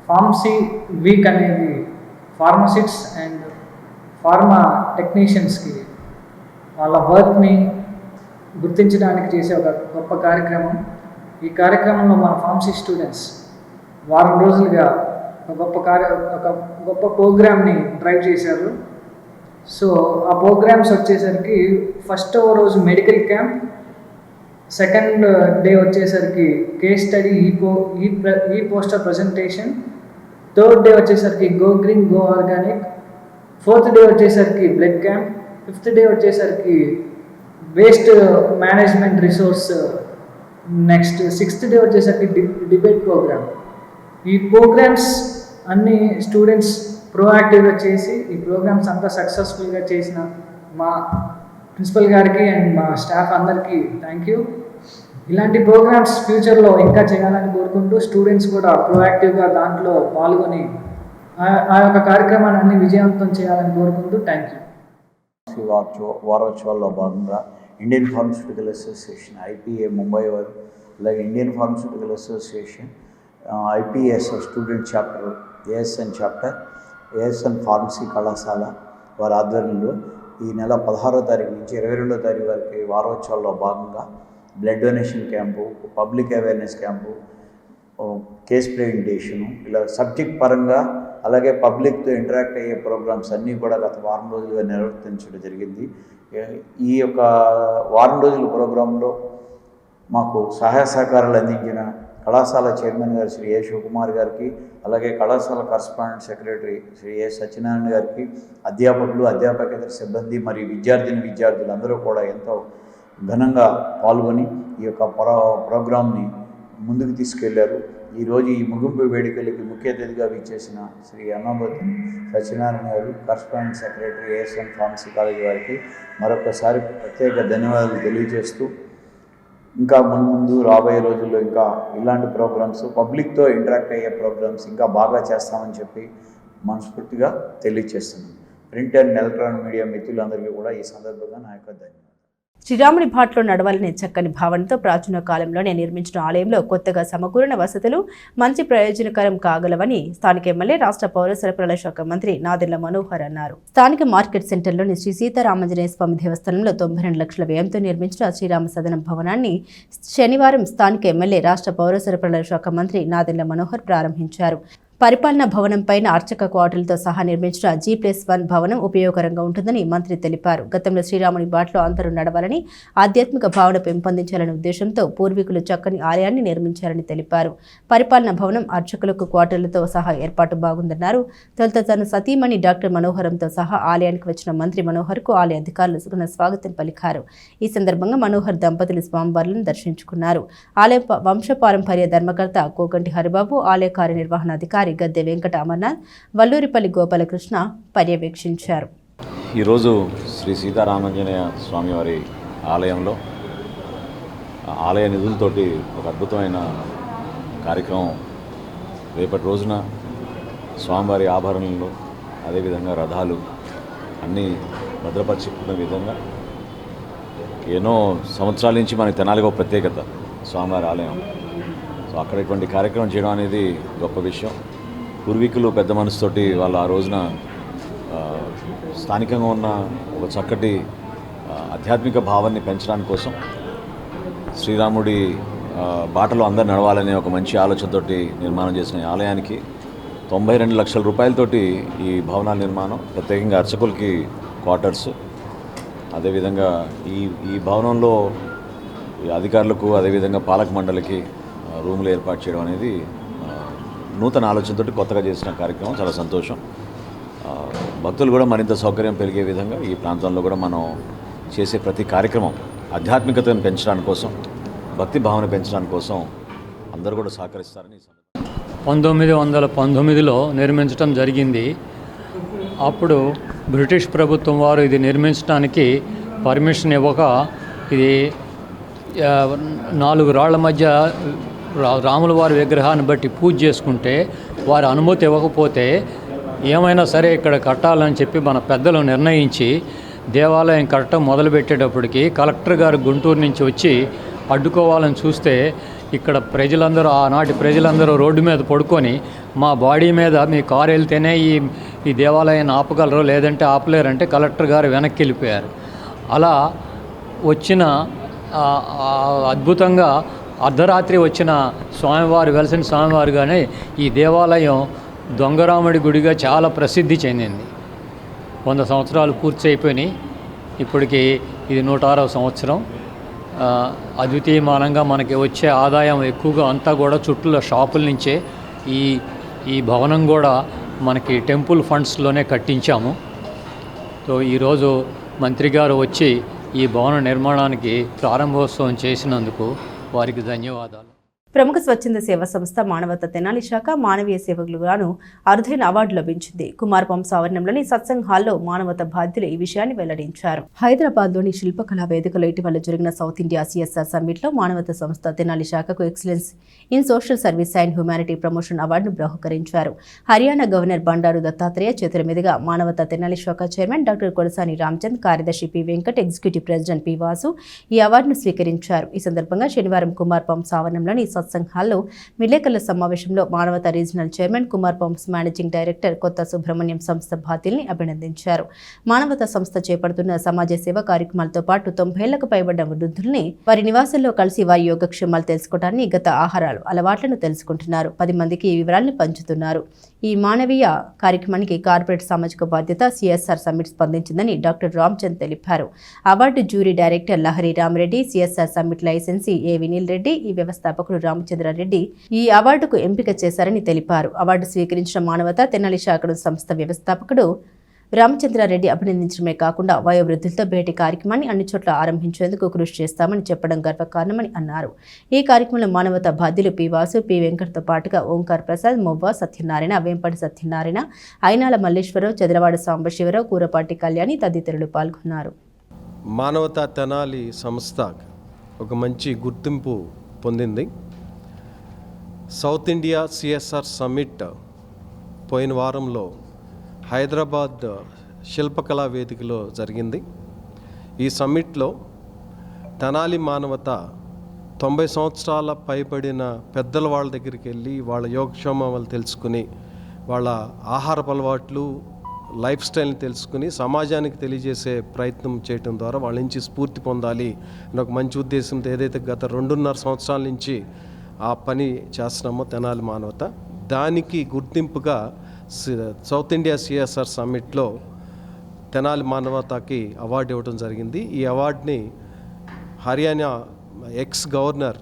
ఫార్మసీ వీక్ అనేది ఫార్మసిస్ట్స్ అండ్ ఫార్మా టెక్నీషియన్స్కి వాళ్ళ వర్క్ని గుర్తించడానికి చేసే ఒక గొప్ప కార్యక్రమం. ఈ కార్యక్రమంలో మన ఫార్మసీ స్టూడెంట్స్ వారం రోజులుగా ఒక గొప్ప ప్రోగ్రామ్ని డ్రైవ్ చేశారు. సో ఆ ప్రోగ్రామ్స్ వచ్చేసరికి ఫస్ట్ రోజు మెడికల్ క్యాంప్, సెకండ్ డే వచ్చేసరికి కేస్ స్టడీ, ఈ పోస్టర్ ప్రజెంటేషన్, థర్డ్ డే వచ్చేసరికి go green go organic, fourth day వచ్చేసరికి బ్లడ్ క్యాంప్, ఫిఫ్త్ డే వచ్చేసరికి waste management resource, next sixth day వచ్చేసరికి డిబేట్ ప్రోగ్రామ్. ఈ ప్రోగ్రామ్స్ అన్ని స్టూడెంట్స్ ప్రోయాక్టివ్గా చేసి ఈ ప్రోగ్రామ్స్ అంతా సక్సెస్ఫుల్గా చేసిన మా ప్రిన్సిపల్ గారికి అండ్ మా స్టాఫ్ అందరికీ థ్యాంక్ యూ. ఇలాంటి ప్రోగ్రామ్స్ ఫ్యూచర్లో ఇంకా చేయాలని కోరుకుంటూ స్టూడెంట్స్ కూడా ప్రోయాక్టివ్గా దాంట్లో పాల్గొని ఆ యొక్క కార్యక్రమాన్ని అన్ని విజయవంతం చేయాలని కోరుకుంటూ థ్యాంక్ యూ. వారోత్సవాల్లో భాగంగా Indian Pharmaceutical Association IPA Mumbai వారు, అలాగే Indian Pharmaceutical Association IPS student chapter, ASN chapter, ASN pharmacy కళాశాల వారి ఆధ్వర్యంలో ఈ నెల 16వ తారీఖు నుంచి 22వ తారీఖు వరకు వారోత్సవాల్లో భాగంగా blood donation camp, public awareness camp, case presentation, ఇలా సబ్జెక్ట్ పరంగా అలాగే పబ్లిక్తో ఇంటరాక్ట్ అయ్యే ప్రోగ్రామ్స్ అన్నీ కూడా గత వారం రోజులుగా నిర్వర్తించడం జరిగింది. ఈ యొక్క వారం రోజుల ప్రోగ్రాంలో మాకు సహాయ సహకారాలు అందించిన కళాశాల చైర్మన్ గారు శ్రీ A. శివకుమార్ గారికి, అలాగే కళాశాల correspondent secretary Shri A. Satyanarayana గారికి, అధ్యాపకులు, అధ్యాపకేతర సిబ్బంది మరియు విద్యార్థులందరూ కూడా ఎంతో ఘనంగా పాల్గొని ఈ యొక్క ప్రోగ్రామ్ని ముందుకు తీసుకెళ్లారు. ఈరోజు ఈ ముగింపు వేడుకలకి ముఖ్య అతిథిగా విచ్చేసిన శ్రీ అన్నాబోతి సత్యనారాయణ గారు, correspondent secretary ASN pharmacy college వారికి మరొకసారి ప్రత్యేక ధన్యవాదాలు తెలియజేస్తూ, ఇంకా ముందు రాబోయే రోజుల్లో ఇంకా ఇలాంటి ప్రోగ్రామ్స్, పబ్లిక్తో ఇంటరాక్ట్ అయ్యే ప్రోగ్రామ్స్ ఇంకా బాగా చేస్తామని చెప్పి మనస్ఫూర్తిగా తెలియజేస్తున్నాను. ప్రింట్ అండ్ ఎలక్ట్రానిక్ మీడియా మిత్రులందరికీ కూడా ఈ సందర్భంగా నా యొక్క ధన్యవాదాలు. శ్రీరాముని బాటలో నడవాలనే చక్కని భావనతో ప్రాచీన కాలంలోనే నిర్మించిన ఆలయంలో కొత్తగా సమకూరిన వసతులు మంచి ప్రయోజనకరం కాగలవని స్థానిక ఎమ్మెల్యే, రాష్ట్ర పౌర సరఫరాల శాఖ మంత్రి నాదెళ్ల మనోహర్ అన్నారు. స్థానిక మార్కెట్ సెంటర్లోని శ్రీ సీతారామాంజనేయ స్వామి దేవస్థానంలో 92 లక్షల వ్యయంతో నిర్మించిన శ్రీరామ సదనం భవనాన్ని శనివారం స్థానిక ఎమ్మెల్యే, రాష్ట్ర పౌర సరఫరాల శాఖ మంత్రి నాదెళ్ల మనోహర్ ప్రారంభించారు. పరిపాలనా భవనం పైన అర్చక క్వార్టర్లతో సహా నిర్మించిన G+1 భవనం ఉపయోగకరంగా ఉంటుందని మంత్రి తెలిపారు. గతంలో శ్రీరాముని బాటలో అందరూ నడవాలని, ఆధ్యాత్మిక భావన పెంపొందించాలనే ఉద్దేశంతో పూర్వీకులు చక్కని ఆలయాన్ని నిర్మించారని తెలిపారు. పరిపాలనా భవనం అర్చకులకు క్వార్టర్లతో సహా ఏర్పాటు బాగుందన్నారు. తొలుత తన సతీమణి డాక్టర్ మనోహరంతో సహా ఆలయానికి వచ్చిన మంత్రి మనోహర్కు ఆలయ అధికారులు స్వాగతం పలికారు. ఈ సందర్భంగా మనోహర్ దంపతులు స్వామివార్లను దర్శించుకున్నారు. ఆలయ వంశపారంపర్య ధర్మకర్త కోకంటి హరిబాబు, ఆలయ కార్యనిర్వహణాధికారి గద్దె వెంకట అమర్నాథ్, వల్లూరిపల్లి గోపాలకృష్ణ పర్యవేక్షించారు. ఈరోజు శ్రీ సీతారామాంజనేయ స్వామివారి ఆలయంలో ఆలయ నిధులతోటి ఒక అద్భుతమైన కార్యక్రమం రేపటి రోజున స్వామివారి ఆభరణలు, అదేవిధంగా రథాలు అన్నీ భద్రపరుచుకున్న విధంగా ఎన్నో సంవత్సరాల నుంచి మనకి తెనాలిగా ఒక ప్రత్యేకత స్వామివారి ఆలయం. సో అక్కడ ఇటువంటి కార్యక్రమం చేయడం అనేది గొప్ప విషయం. పూర్వీకులు పెద్ద మనసుతోటి వాళ్ళు ఆ రోజున స్థానికంగా ఉన్న ఒక చక్కటి ఆధ్యాత్మిక భావాన్ని పెంచడానికి కోసం శ్రీరాముడి బాటలో అందరు నడవాలనే ఒక మంచి ఆలోచనతోటి నిర్మాణం చేసిన ఈ ఆలయానికి 92 లక్షల రూపాయలతోటి ఈ భవనాల నిర్మాణం, ప్రత్యేకంగా అర్చకులకి క్వార్టర్స్, అదేవిధంగా ఈ భవనంలో అధికారులకు, అదేవిధంగా పాలక మండలికి రూములు ఏర్పాటు చేయడం అనేది నూతన ఆలోచనతో కొత్తగా చేసిన కార్యక్రమం. చాలా సంతోషం. భక్తులు కూడా మరింత సౌకర్యం పెరిగే విధంగా ఈ ప్రాంతంలో కూడా మనం చేసే ప్రతి కార్యక్రమం ఆధ్యాత్మికతను పెంచడానికి కోసం, భక్తి భావన పెంచడానికి కోసం అందరూ కూడా సహకరిస్తారని 1919లో నిర్మించడం జరిగింది. అప్పుడు బ్రిటిష్ ప్రభుత్వం వారు ఇది నిర్మించడానికి పర్మిషన్ ఇవ్వక, ఇది 4 రాళ్ల మధ్య రాముల వారి విగ్రహాన్ని బట్టి పూజ చేసుకుంటే వారి అనుమతి ఇవ్వకపోతే ఏమైనా సరే ఇక్కడ కట్టాలని చెప్పి మన పెద్దలు నిర్ణయించి దేవాలయం కట్టడం మొదలుపెట్టేటప్పటికి కలెక్టర్ గారు గుంటూరు నుంచి వచ్చి అడ్డుకోవాలని చూస్తే ఇక్కడ ప్రజలందరూ ఆనాటి ప్రజలందరూ రోడ్డు మీద పడుకొని మా బాడీ మీద మీ కారు వెళ్తేనే ఈ దేవాలయాన్ని ఆపగలరు, లేదంటే ఆపలేరంటే కలెక్టర్ గారు వెనక్కి వెళ్ళిపోయారు. అలా వచ్చిన అద్భుతంగా అర్ధరాత్రి వచ్చిన స్వామివారు వెలసిన స్వామివారుగానే ఈ దేవాలయం దొంగరాముడి గుడిగా చాలా ప్రసిద్ధి చెందింది. 100 సంవత్సరాలు పూర్తి అయిపోయినాయి. ఇప్పటికి ఇది 106వ సంవత్సరం. అద్వితీయమానంగా మనకి వచ్చే ఆదాయం ఎక్కువగా అంతా కూడా చుట్టూ షాపుల నుంచే. ఈ భవనం కూడా మనకి టెంపుల్ ఫండ్స్లోనే కట్టించాము. సో ఈరోజు మంత్రి గారు వచ్చి ఈ భవన నిర్మాణానికి ప్రారంభోత్సవం చేసినందుకు వారికి ధన్యవాదాలు. ప్రముఖ స్వచ్ఛంద సేవా సంస్థ మానవతా తెనాలి శాఖ మానవీయ సేవకులుగాను అరుదైన అవార్డు లభించింది. కుమార్ పంప్స్ ఆవరణంలోని సత్సంగ్ హాల్లో మానవతా బాధ్యులు ఈ విషయాన్ని వెల్లడించారు. హైదరాబాద్లోని శిల్పకళా వేదికలో ఇటీవల జరిగిన సౌత్ ఇండియా CSR సమ్మిట్లో మానవతా సంస్థ తెనాలి శాఖకు excellence in social service and humanity promotion అవార్డును బహుకరించారు. హర్యానా గవర్నర్ బండారు దత్తాత్రేయ చేతుల మీదుగా మానవతా తెనాలి శాఖ చైర్మన్ డాక్టర్ కొడసాని రామచంద్, కార్యదర్శి P Venkat, executive president P Vasu ఈ అవార్డును స్వీకరించారు. ఈ సందర్భంగా శనివారం కుమార్ పంప్స్ ఆవరణంలోని సత్సంగ్ హాల్లో విలేకరుల సమావేశంలో మానవతా regional chairman Kumar pumps managing director కొత్త సుబ్రహ్మణ్యం సంస్థ బాధ్యుల్ని అభినందించారు. మానవతా సంస్థ చేపడుతున్న సమాజ సేవ కార్యక్రమాలతో పాటు 90 ఏళ్లకు పైబడ్డ వృద్ధుల్ని వారి నివాసంలో కలిసి వారి యోగక్షేమాలు తెలుసుకోవడాన్ని, గత ఆహారాలు అలవాట్లను తెలుసుకుంటున్నారు. 10 మందికి ఈ వివరాలను పంచుతున్నారు. ఈ మానవీయ కార్యక్రమానికి కార్పొరేట్ సామాజిక బాధ్యత CSR సమ్మిట్ స్పందించిందని డాక్టర్ రామచంద్ తెలిపారు. Award jury director Lahari Ramareddy, CSR summit licensee A Vineel Reddy, ఈ వ్యవస్థాపకుడు రామచంద్రారెడ్డి ఈ అవార్డుకు ఎంపిక చేశారని తెలిపారు. అవార్డు స్వీకరించిన మానవతా తెనాలి శాఖను సంస్థ వ్యవస్థాపకుడు రామచంద్రారెడ్డి అభినందించడమే కాకుండా వయోవృద్ధులతో భేటీ కార్యక్రమాన్ని అన్ని చోట్ల ఆరంభించేందుకు కృషి చేస్తామని చెప్పడం గర్వకారణమని అన్నారు. ఈ కార్యక్రమంలో మానవతా బాధ్యులు పి వాసు, పి వెంకట్తో పాటుగా ఓంకార్ ప్రసాద్, మొవ్వ సత్యనారాయణ, వేంపటి సత్యనారాయణ, అయినాల మల్లేశ్వరరావు, చదరవాడ సాంబశివరావు, కూరపాటి కళ్యాణి తదితరులు పాల్గొన్నారు. మానవతా తెనాలి సంస్థ ఒక మంచి గుర్తింపు పొందింది. సౌత్ ఇండియా CSR సమ్మిట్ పోయిన వారంలో హైదరాబాద్ శిల్పకళా వేదికలో జరిగింది. ఈ సమ్మిట్లో తెనాలి మానవత 90 సంవత్సరాల పైబడిన పెద్దల వాళ్ళ దగ్గరికి వెళ్ళి వాళ్ళ యోగక్షేమాలు తెలుసుకుని, వాళ్ళ ఆహారపు అలవాట్లు, లైఫ్ స్టైల్ని తెలుసుకుని సమాజానికి తెలియజేసే ప్రయత్నం చేయడం ద్వారా వాళ్ళ నుంచి స్ఫూర్తి పొందాలి అని ఒక మంచి ఉద్దేశంతో ఏదైతే గత 2.5 సంవత్సరాల నుంచి ఆ పని చేస్తున్నామో తెనాలి మానవత, దానికి గుర్తింపుగా సౌత్ ఇండియా CSR సమ్మిట్లో తెనాలి మానవతకి అవార్డు ఇవ్వడం జరిగింది. ఈ అవార్డుని హర్యానా ఎక్స్ గవర్నర్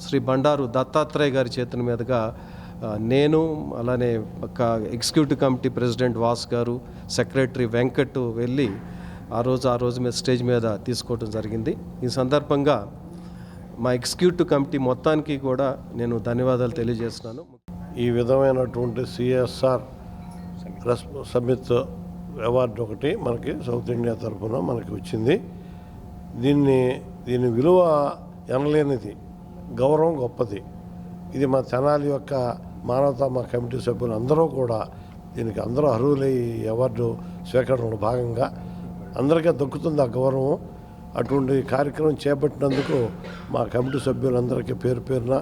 శ్రీ బండారు దత్తాత్రేయ గారి చేతుల మీదుగా నేను, అలానే ఒక ఎగ్జిక్యూటివ్ కమిటీ ప్రెసిడెంట్ వాస్ గారు, సెక్రటరీ వెంకట్ వెళ్ళి ఆ రోజు మీద స్టేజ్ మీద తీసుకోవడం జరిగింది. ఈ సందర్భంగా మా ఎగ్జిక్యూటివ్ కమిటీ మొత్తానికి కూడా నేను ధన్యవాదాలు తెలియజేస్తున్నాను. ఈ విధమైనటువంటి CSR సమ్మిట్ అవార్డు ఒకటి మనకి సౌత్ ఇండియా తరఫున మనకి వచ్చింది. దీని విలువ ఎనలేనిది, గౌరవం గొప్పది. ఇది మా తెనాలి యొక్క మానవతా మా కమిటీ సభ్యులు అందరూ కూడా దీనికి అందరూ అర్హులై అవార్డు స్వీకరణలో భాగంగా అందరికీ దక్కుతుంది ఆ గౌరవం. అటువంటి కార్యక్రమం చేపట్టినందుకు మా కమిటీ సభ్యులందరికీ పేరు పేరున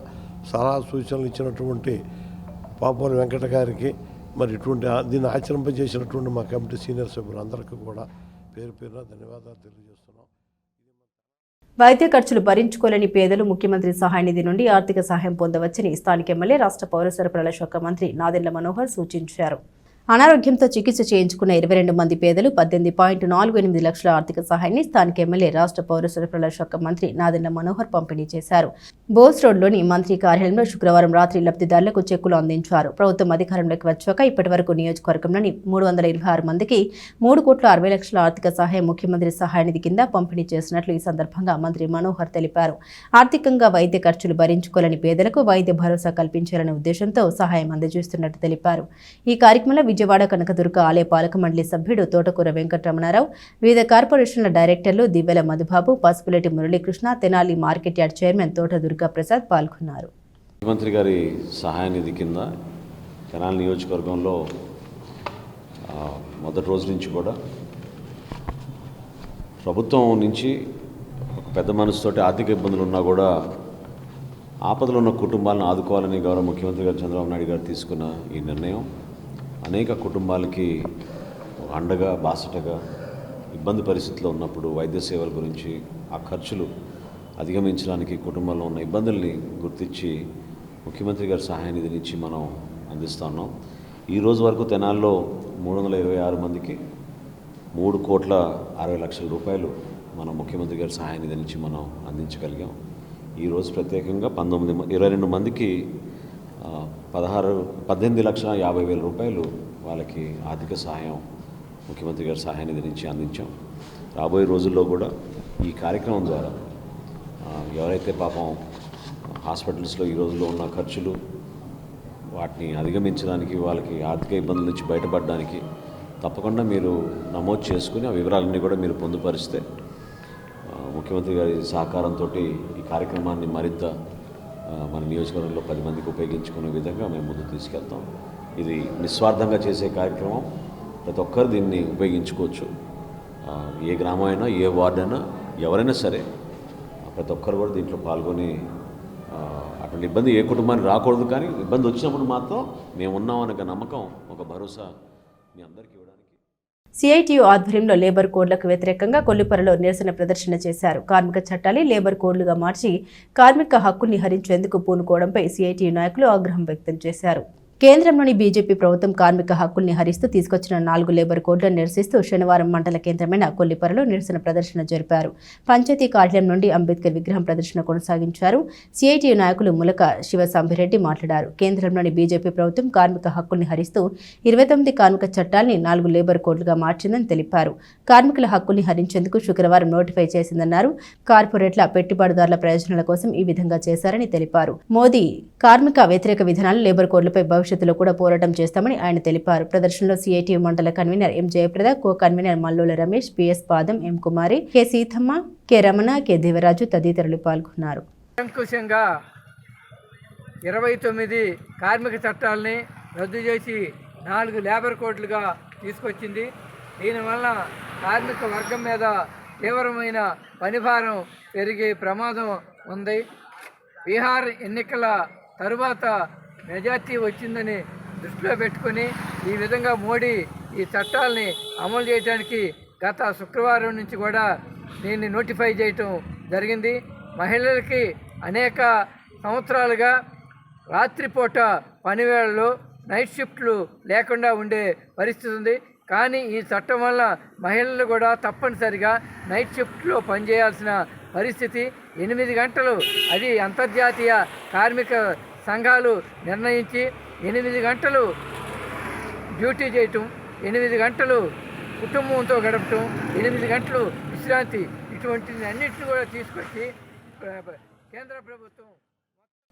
సలహా సూచనలు ఇచ్చినటువంటి పాపూరి వెంకట గారికి, మరి ఇటువంటి దీన్ని ఆచరింపజేసినటువంటి మా కమిటీ సీనియర్ సభ్యులందరికీ కూడా పేరు పేరున ధన్యవాదాలు తెలియజేస్తున్నాం. వైద్య ఖర్చులు భరించుకోలేని పేదలు ముఖ్యమంత్రి సహాయ నిధి నుండి ఆర్థిక సహాయం పొందవచ్చని స్థానిక ఎమ్మెల్యే, రాష్ట్ర పౌర సరఫరాల శాఖ మంత్రి నాదెండ్ల మనోహర్ సూచించారు. అనారోగ్యంతో చికిత్స చేయించుకున్న 22 మంది పేదలు 18.48 లక్షల ఆర్థిక సహాయాన్ని స్థానిక ఎమ్మెల్యే, రాష్ట్ర పౌర సరఫరాల శాఖ మంత్రి నాదెండ్ల మనోహర్ పంపిణీ చేశారు. బోస్ రోడ్లోని మంత్రి కార్యాలయంలో శుక్రవారం రాత్రి లబ్ధిదారులకు చెక్కులు అందించారు. ప్రభుత్వం అధికారంలోకి వచ్చాక ఇప్పటి వరకు నియోజకవర్గంలోని 326 మందికి 3,60,00,000 ఆర్థిక సహాయం ముఖ్యమంత్రి సహాయ నిధి కింద పంపిణీ చేసినట్లు ఈ సందర్భంగా మంత్రి మనోహర్ తెలిపారు. ఆర్థికంగా వైద్య ఖర్చులు భరించుకోలేని పేదలకు వైద్య భరోసా కల్పించాలనే ఉద్దేశంతో సహాయం అందజేస్తున్నట్టు తెలిపారు. ఈ కార్యక్రమంలో విజయవాడ కనకదుర్గ ఆలయ పాలక మండలి సభ్యుడు తోటకూర వెంకటరమణారావు, వివిధ కార్పొరేషన్ల డైరెక్టర్లు Divvela Madhubabu, Pasupuleti Muralikrishna, Tenali market yard chairman Thota Durga Prasad పాల్గొన్నారు. ముఖ్యమంత్రి గారి సహాయ నిధి కింద తెనాలి నియోజకవర్గంలో మొదటి రోజు నుంచి కూడా ప్రభుత్వం నుంచి ఒక పెద్ద మనసుతోటి ఆర్థిక ఇబ్బందులు ఉన్నా కూడా ఆపదలో ఉన్న కుటుంబాలను ఆదుకోవాలని గౌరవ ముఖ్యమంత్రి గారు చంద్రబాబు నాయుడు గారు తీసుకున్న ఈ నిర్ణయం అనేక కుటుంబాలకి అండగా బాసటగా ఇబ్బంది పరిస్థితుల్లో ఉన్నప్పుడు వైద్య సేవల గురించి ఆ ఖర్చులు అధిగమించడానికి కుటుంబంలో ఉన్న ఇబ్బందుల్ని గుర్తించి ముఖ్యమంత్రి గారి సహాయ నిధి నుంచి మనం అందిస్తూ ఉన్నాం. ఈ రోజు వరకు తెనాల్లో 326 మందికి 3,60,00,000 రూపాయలు మనం ముఖ్యమంత్రి గారి సహాయ నిధి నుంచి మనం అందించగలిగాం. ఈరోజు ప్రత్యేకంగా 22 మందికి 18,50,000 రూపాయలు వాళ్ళకి ఆర్థిక సహాయం ముఖ్యమంత్రి గారి సహాయ నిధి నుంచి అందించాం. రాబోయే రోజుల్లో కూడా ఈ కార్యక్రమం ద్వారా ఎవరైతే పాపం హాస్పిటల్స్లో ఈ రోజుల్లో ఉన్న ఖర్చులు వాటిని అధిగమించడానికి వాళ్ళకి ఆర్థిక ఇబ్బందుల నుంచి బయటపడడానికి తప్పకుండా మీరు నమోదు చేసుకుని ఆ వివరాలన్నీ కూడా మీరు పొందుపరిస్తే ముఖ్యమంత్రి గారి సహకారంతో ఈ కార్యక్రమాన్ని మరింత మన నియోజకవర్గంలో 10 మందికి ఉపయోగించుకునే విధంగా మేము ముందుకు తీసుకెళ్తాం. ఇది నిస్వార్థంగా చేసే కార్యక్రమం. ప్రతి ఒక్కరు దీన్ని ఉపయోగించుకోవచ్చు. ఏ గ్రామం అయినా ఏ వార్డు అయినా ఎవరైనా సరే ప్రతి ఒక్కరు కూడా దీంట్లో పాల్గొని అటువంటి ఇబ్బంది ఏ కుటుంబానికి రాకూడదు. కానీ ఇబ్బంది వచ్చినప్పుడు మాత్రం మేము ఉన్నామనే నమ్మకం, ఒక భరోసా మీ అందరికీ ఇవ్వడానికి. సిఐటియు ఆధ్వర్యంలో లేబర్ కోడ్లకు వ్యతిరేకంగా కొల్లిపరలో నిరసన ప్రదర్శన చేశారు. కార్మిక చట్టాన్ని లేబర్ కోడ్లుగా మార్చి కార్మిక హక్కుల్ని హరించేందుకు పూనుకోవడంపై సిఐటియు నాయకులు ఆగ్రహం వ్యక్తం చేశారు. కేంద్రంలోని బీజేపీ ప్రభుత్వం కార్మిక హక్కుల్ని హరిస్తూ తీసుకొచ్చిన 4 లేబర్ కోడ్లను నిరసిస్తూ శనివారం మండల కేంద్రమైన కొల్లిపరలో నిరసన ప్రదర్శన జరిపారు. పంచాయతీ కార్యాలయం నుండి అంబేద్కర్ విగ్రహం ప్రదర్శన కొనసాగించారు. సిఐటియు నాయకులు ములక శివసాంబిరెడ్డి మాట్లాడారు. కేంద్రంలోని బీజేపీ ప్రభుత్వం కార్మిక హక్కుల్ని హరిస్తూ 29 కార్మిక చట్టాల్ని 4 లేబర్ కోడ్లుగా మార్చిందని తెలిపారు. కార్మికుల హక్కుల్ని హరించేందుకు శుక్రవారం నోటిఫై చేసిందన్నారు. కార్పొరేట్ల పెట్టుబడిదారుల ప్రయోజనాల కోసం ఈ విధంగా చేశారని తెలిపారు. మోదీ కార్మిక వ్యతిరేక విధానాలు లేబర్ కోడ్లపై భవిష్యత్తులో కూడా పోరాటం చేస్తామని ఆయన తెలిపారు. ప్రదర్శనలో సిఐటియు మండల convener M Jayaprada, co convener Mallola Ramesh, PS Padam, M Kumari, K Seethamma, K Ramana, K Devaraju తదితరులు పాల్గొన్నారు. అంకుశంగా 29 కార్మిక చట్టాలని రద్దు చేసి 4 లేబర్ కోడ్లుగా తీసుకొచ్చింది. దీనివల్ల కార్మిక వర్గం మీద తీవ్రమైన పనిభారం పెరిగే ప్రమాదం ఉంది. బీహార్ ఎన్నికల తరువాత మెజార్టీ వచ్చిందని దృష్టిలో పెట్టుకొని ఈ విధంగా మోడీ ఈ చట్టాలని అమలు చేయడానికి గత శుక్రవారం నుంచి కూడా దీన్ని నోటిఫై చేయటం జరిగింది. మహిళలకి అనేక సంవత్సరాలుగా రాత్రిపూట పనివేళలు నైట్ షిఫ్ట్లు లేకుండా ఉండే పరిస్థితి ఉంది. కానీ ఈ చట్టం వల్ల మహిళలు కూడా తప్పనిసరిగా నైట్ షిఫ్ట్లో పనిచేయాల్సిన పరిస్థితి. 8 గంటలు, అది అంతర్జాతీయ కార్మిక సంఘాలు నిర్ణయించి 8 గంటలు డ్యూటీ చేయటం, 8 గంటలు కుటుంబంతో గడపటం, 8 గంటలు విశ్రాంతి, ఇటువంటి అన్నింటినీ కూడా తీసుకొచ్చి కేంద్ర ప్రభుత్వం.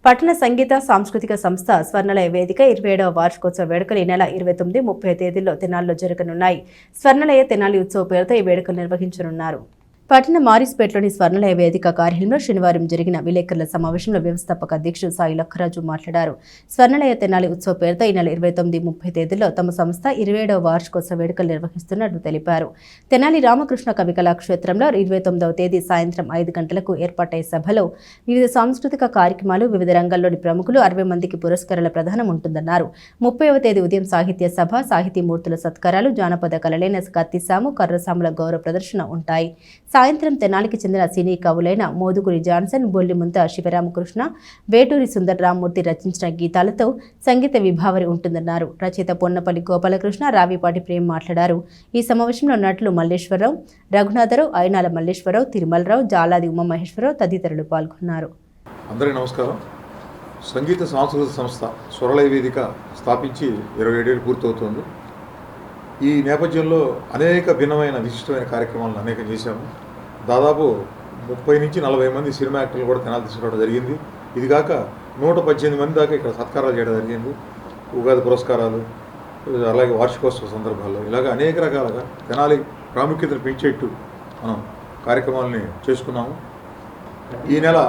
పట్టణ సంగీత సాంస్కృతిక సంస్థ స్వర్ణలయ వేదిక 27వ వార్షికోత్సవ వేడుకలు ఈ నెల 29, 30 తేదీల్లో తెనాలిలో జరగనున్నాయి. స్వర్ణలయ తెనాలి ఉత్సవ పేరుతో ఈ వేడుకలు నిర్వహించనున్నారు. పట్టణ మారిస్పేటలోని స్వర్ణలయ వేదిక కార్యాలయంలో శనివారం జరిగిన విలేకరుల సమావేశంలో వ్యవస్థాపక అధ్యక్షుడు సాయి లక్కరాజు మాట్లాడారు. స్వర్ణలయ తెనాలి ఉత్సవ పేరుతో ఈ నెల 29, 30 తేదీల్లో తమ సంస్థ 27వ వార్షికోత్సవ వేడుకలు నిర్వహిస్తున్నట్లు తెలిపారు. తెనాలి రామకృష్ణ కవి కళాక్షేత్రంలో 29వ తేదీ సాయంత్రం 5 గంటలకు ఏర్పాటయ్యే సభలో వివిధ సాంస్కృతిక కార్యక్రమాలు, వివిధ రంగాల్లోని ప్రముఖులు, 60 మందికి పురస్కారాల ప్రదానం ఉంటుందన్నారు. 30వ తేదీ ఉదయం సాహిత్య సభ, సాహితీమూర్తుల సత్కారాలు, జానపద కళలైన కత్తిసాము, కర్రసాముల గౌరవ ప్రదర్శన ఉంటాయి. సాయంత్రం తెనాలికి చెందిన సినీ కవులైన మోదుగురి జాన్సన్, బొల్లిముంత శివరామకృష్ణ, వేటూరి సుందర రామ్మూర్తి రచించిన గీతాలతో సంగీత విభావరి ఉంటుందన్నారు. రచయిత పొన్నపల్లి గోపాలకృష్ణ, రావిపాటి ప్రేమ్ మాట్లాడారు. ఈ సమావేశంలో నటులు మల్లేశ్వరరావు, రఘునాథరావు, అయినాల మల్లేశ్వరరావు, తిరుమలరావు, జాలాది ఉమామహేశ్వరరావు తదితరులు పాల్గొన్నారు. అందరికీ నమస్కారం. సంగీత సాంస్కృతిక సంస్థ స్వరలయ వేదిక స్థాపించి 27 ఏళ్ళు పూర్తవుతోంది. ఈ నేపథ్యంలో అనేక భిన్నమైన విశిష్టమైన కార్యక్రమాలను అనేక చేశాము. దాదాపు 30 నుంచి 40 మంది సినిమా యాక్టర్లు కూడా తెనాలి తీసుకురావడం జరిగింది. ఇది కాక 118 మంది దాకా ఇక్కడ సత్కారాలు చేయడం జరిగింది. ఉగాది పురస్కారాలు, అలాగే వార్షికోత్సవ సందర్భాల్లో ఇలాగ అనేక రకాలుగా తెనాలి ప్రాముఖ్యతను పెంచేట్టు మనం కార్యక్రమాలని చేసుకున్నాము. ఈ నెల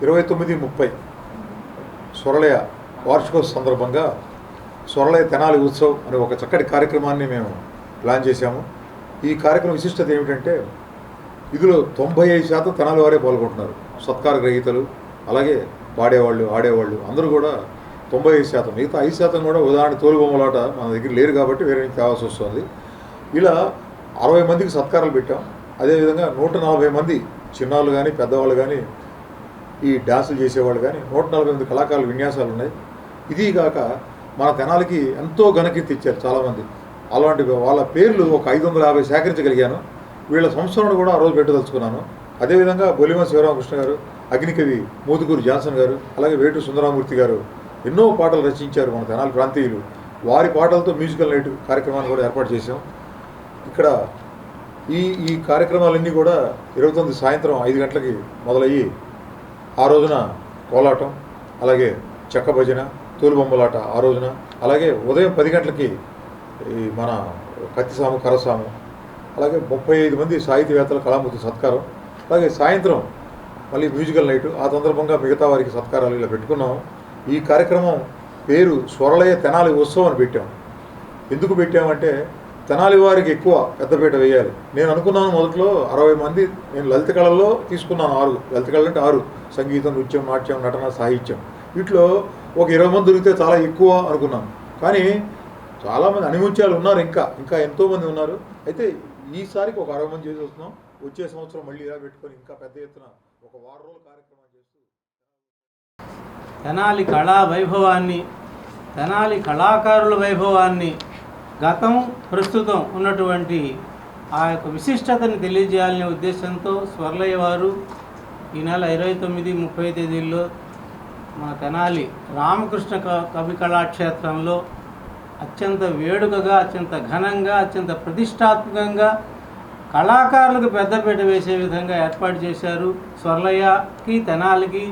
29, 30 స్వరలయ వార్షికోత్సవ సందర్భంగా స్వరలయ తెనాలి ఉత్సవ్ అనే ఒక చక్కటి కార్యక్రమాన్ని మేము ప్లాన్ చేశాము. ఈ కార్యక్రమం విశిష్టత ఏమిటంటే ఇందులో 95% తెనాలి వారే పాల్గొంటున్నారు. సత్కార గ్రహీతలు, అలాగే పాడేవాళ్ళు ఆడేవాళ్ళు అందరూ కూడా 95%, మిగతా 5% కూడా ఉదాహరణ తోలుబొమ్మలాట మన దగ్గర లేరు కాబట్టి వేరే నుంచి తేవాల్సి వస్తుంది. ఇలా 60 మందికి సత్కారాలు పెట్టాం. అదేవిధంగా 140 మంది చిన్నాళ్ళు కానీ పెద్దవాళ్ళు కానీ ఈ డ్యాన్సులు చేసేవాళ్ళు కానీ 140 మంది కళాకారుల విన్యాసాలు ఉన్నాయి. ఇది కాక మన తెనాలికి ఎంతో ఘనకీర్తి ఇచ్చారు చాలామంది. అలాంటి వాళ్ళ పేర్లు ఒక 550 సేకరించగలిగాను. వీళ్ళ సంస్థలను కూడా ఆ రోజు పెట్టదలుచుకున్నాను. అదేవిధంగా బొలిమ శివరామకృష్ణ గారు, అగ్నికవి మోదుకూరు జాన్సన్ గారు, అలాగే వేటు సుందరామూర్తి గారు ఎన్నో పాటలు రచించారు మన తెనాలి ప్రాంతీయులు. వారి పాటలతో మ్యూజికల్ నైట్ కార్యక్రమాన్ని కూడా ఏర్పాటు చేశాం. ఇక్కడ ఈ కార్యక్రమాలన్నీ కూడా 29 సాయంత్రం 5 గంటలకి మొదలయ్యి ఆ రోజున కోలాటం, అలాగే చెక్క భజన, తోలుబొమ్మలాట ఆ రోజున, అలాగే ఉదయం 10 గంటలకి ఈ మన కత్తిసాము కరసాము, అలాగే 35 మంది సాహితీవేత్తల కళామూర్తి సత్కారం, అలాగే సాయంత్రం మళ్ళీ మ్యూజికల్ నైటు. ఆ సందర్భంగా మిగతా వారికి సత్కారాలు ఇలా పెట్టుకున్నాము. ఈ కార్యక్రమం పేరు స్వరలయ తెనాలి ఉత్సవం అని పెట్టాం. ఎందుకు పెట్టామంటే తెనాలి వారికి ఎక్కువ పెద్దపీట వేయాలి. నేను అనుకున్నాను మొదట్లో 60 మంది, నేను లలిత కళల్లో తీసుకున్నాను 6 లలిత కళలు అంటే 6 సంగీతం, నృత్యం, నాట్యం, నటన, సాహిత్యం. వీటిలో ఒక 20 మంది దొరికితే చాలా ఎక్కువ అనుకున్నాను. కానీ చాలామంది అనిముత్యాలు ఉన్నారు, ఇంకా ఎంతోమంది ఉన్నారు. అయితే ఈసారికి ఒక 60 మంది చేసి వస్తున్నాం. వచ్చే సంవత్సరం మళ్ళీ ఇలా పెట్టుకొని ఇంకా పెద్ద ఎత్తున ఒక వారం రోజుల కార్యక్రమం చేస్తూ తెనాలి కళా వైభవాన్ని, తెనాలి కళాకారుల వైభవాన్ని, గతం ప్రస్తుతం ఉన్నటువంటి ఆ యొక్క విశిష్టతని తెలియజేయాలనే ఉద్దేశంతో స్వర్లయ్య వారు ఈ నెల 29, 30 తేదీల్లో మన తెనాలి రామకృష్ణ కవి కళాక్షేత్రంలో అత్యంత వేడుకగా, అత్యంత ఘనంగా, అత్యంత ప్రతిష్టాత్మకంగా కళాకారులకు పెద్దపీట వేసే విధంగా ఏర్పాటు చేశారు. స్వర్లయ్యకి తెనాలికి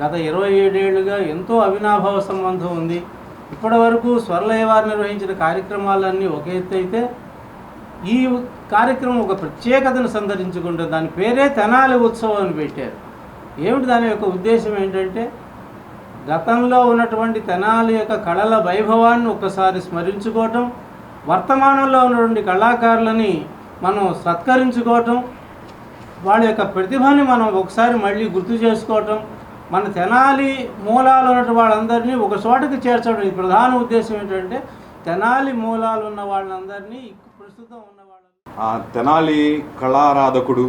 గత 27 ఏళ్ళుగా ఎంతో అవినాభావ సంబంధం ఉంది. ఇప్పటి వరకు స్వర్లయ్య వారు నిర్వహించిన కార్యక్రమాలన్నీ ఒక ఎత్తు అయితే ఈ కార్యక్రమం ఒక ప్రత్యేకతను సంతరించుకుంటుంది. దాని పేరే తెనాలి ఉత్సవం అని పెట్టారు. ఏమిటి దాని యొక్క ఉద్దేశం ఏంటంటే గతంలో ఉన్నటువంటి తెనాలి యొక్క కళల వైభవాన్ని ఒక్కసారి స్మరించుకోవటం, వర్తమానంలో ఉన్నటువంటి కళాకారులని మనం సత్కరించుకోవటం, వాళ్ళ యొక్క ప్రతిభని మనం ఒకసారి మళ్ళీ గుర్తు చేసుకోవటం, మన తెనాలి మూలాలు ఉన్న వాళ్ళందరినీ ఒక చోటకి చేర్చడం. ఈ ప్రధాన ఉద్దేశం ఏంటంటే తెనాలి మూలాలు ఉన్న వాళ్ళందరినీ ప్రస్తుతం ఉన్న తెనాలి కళారాధకుడు,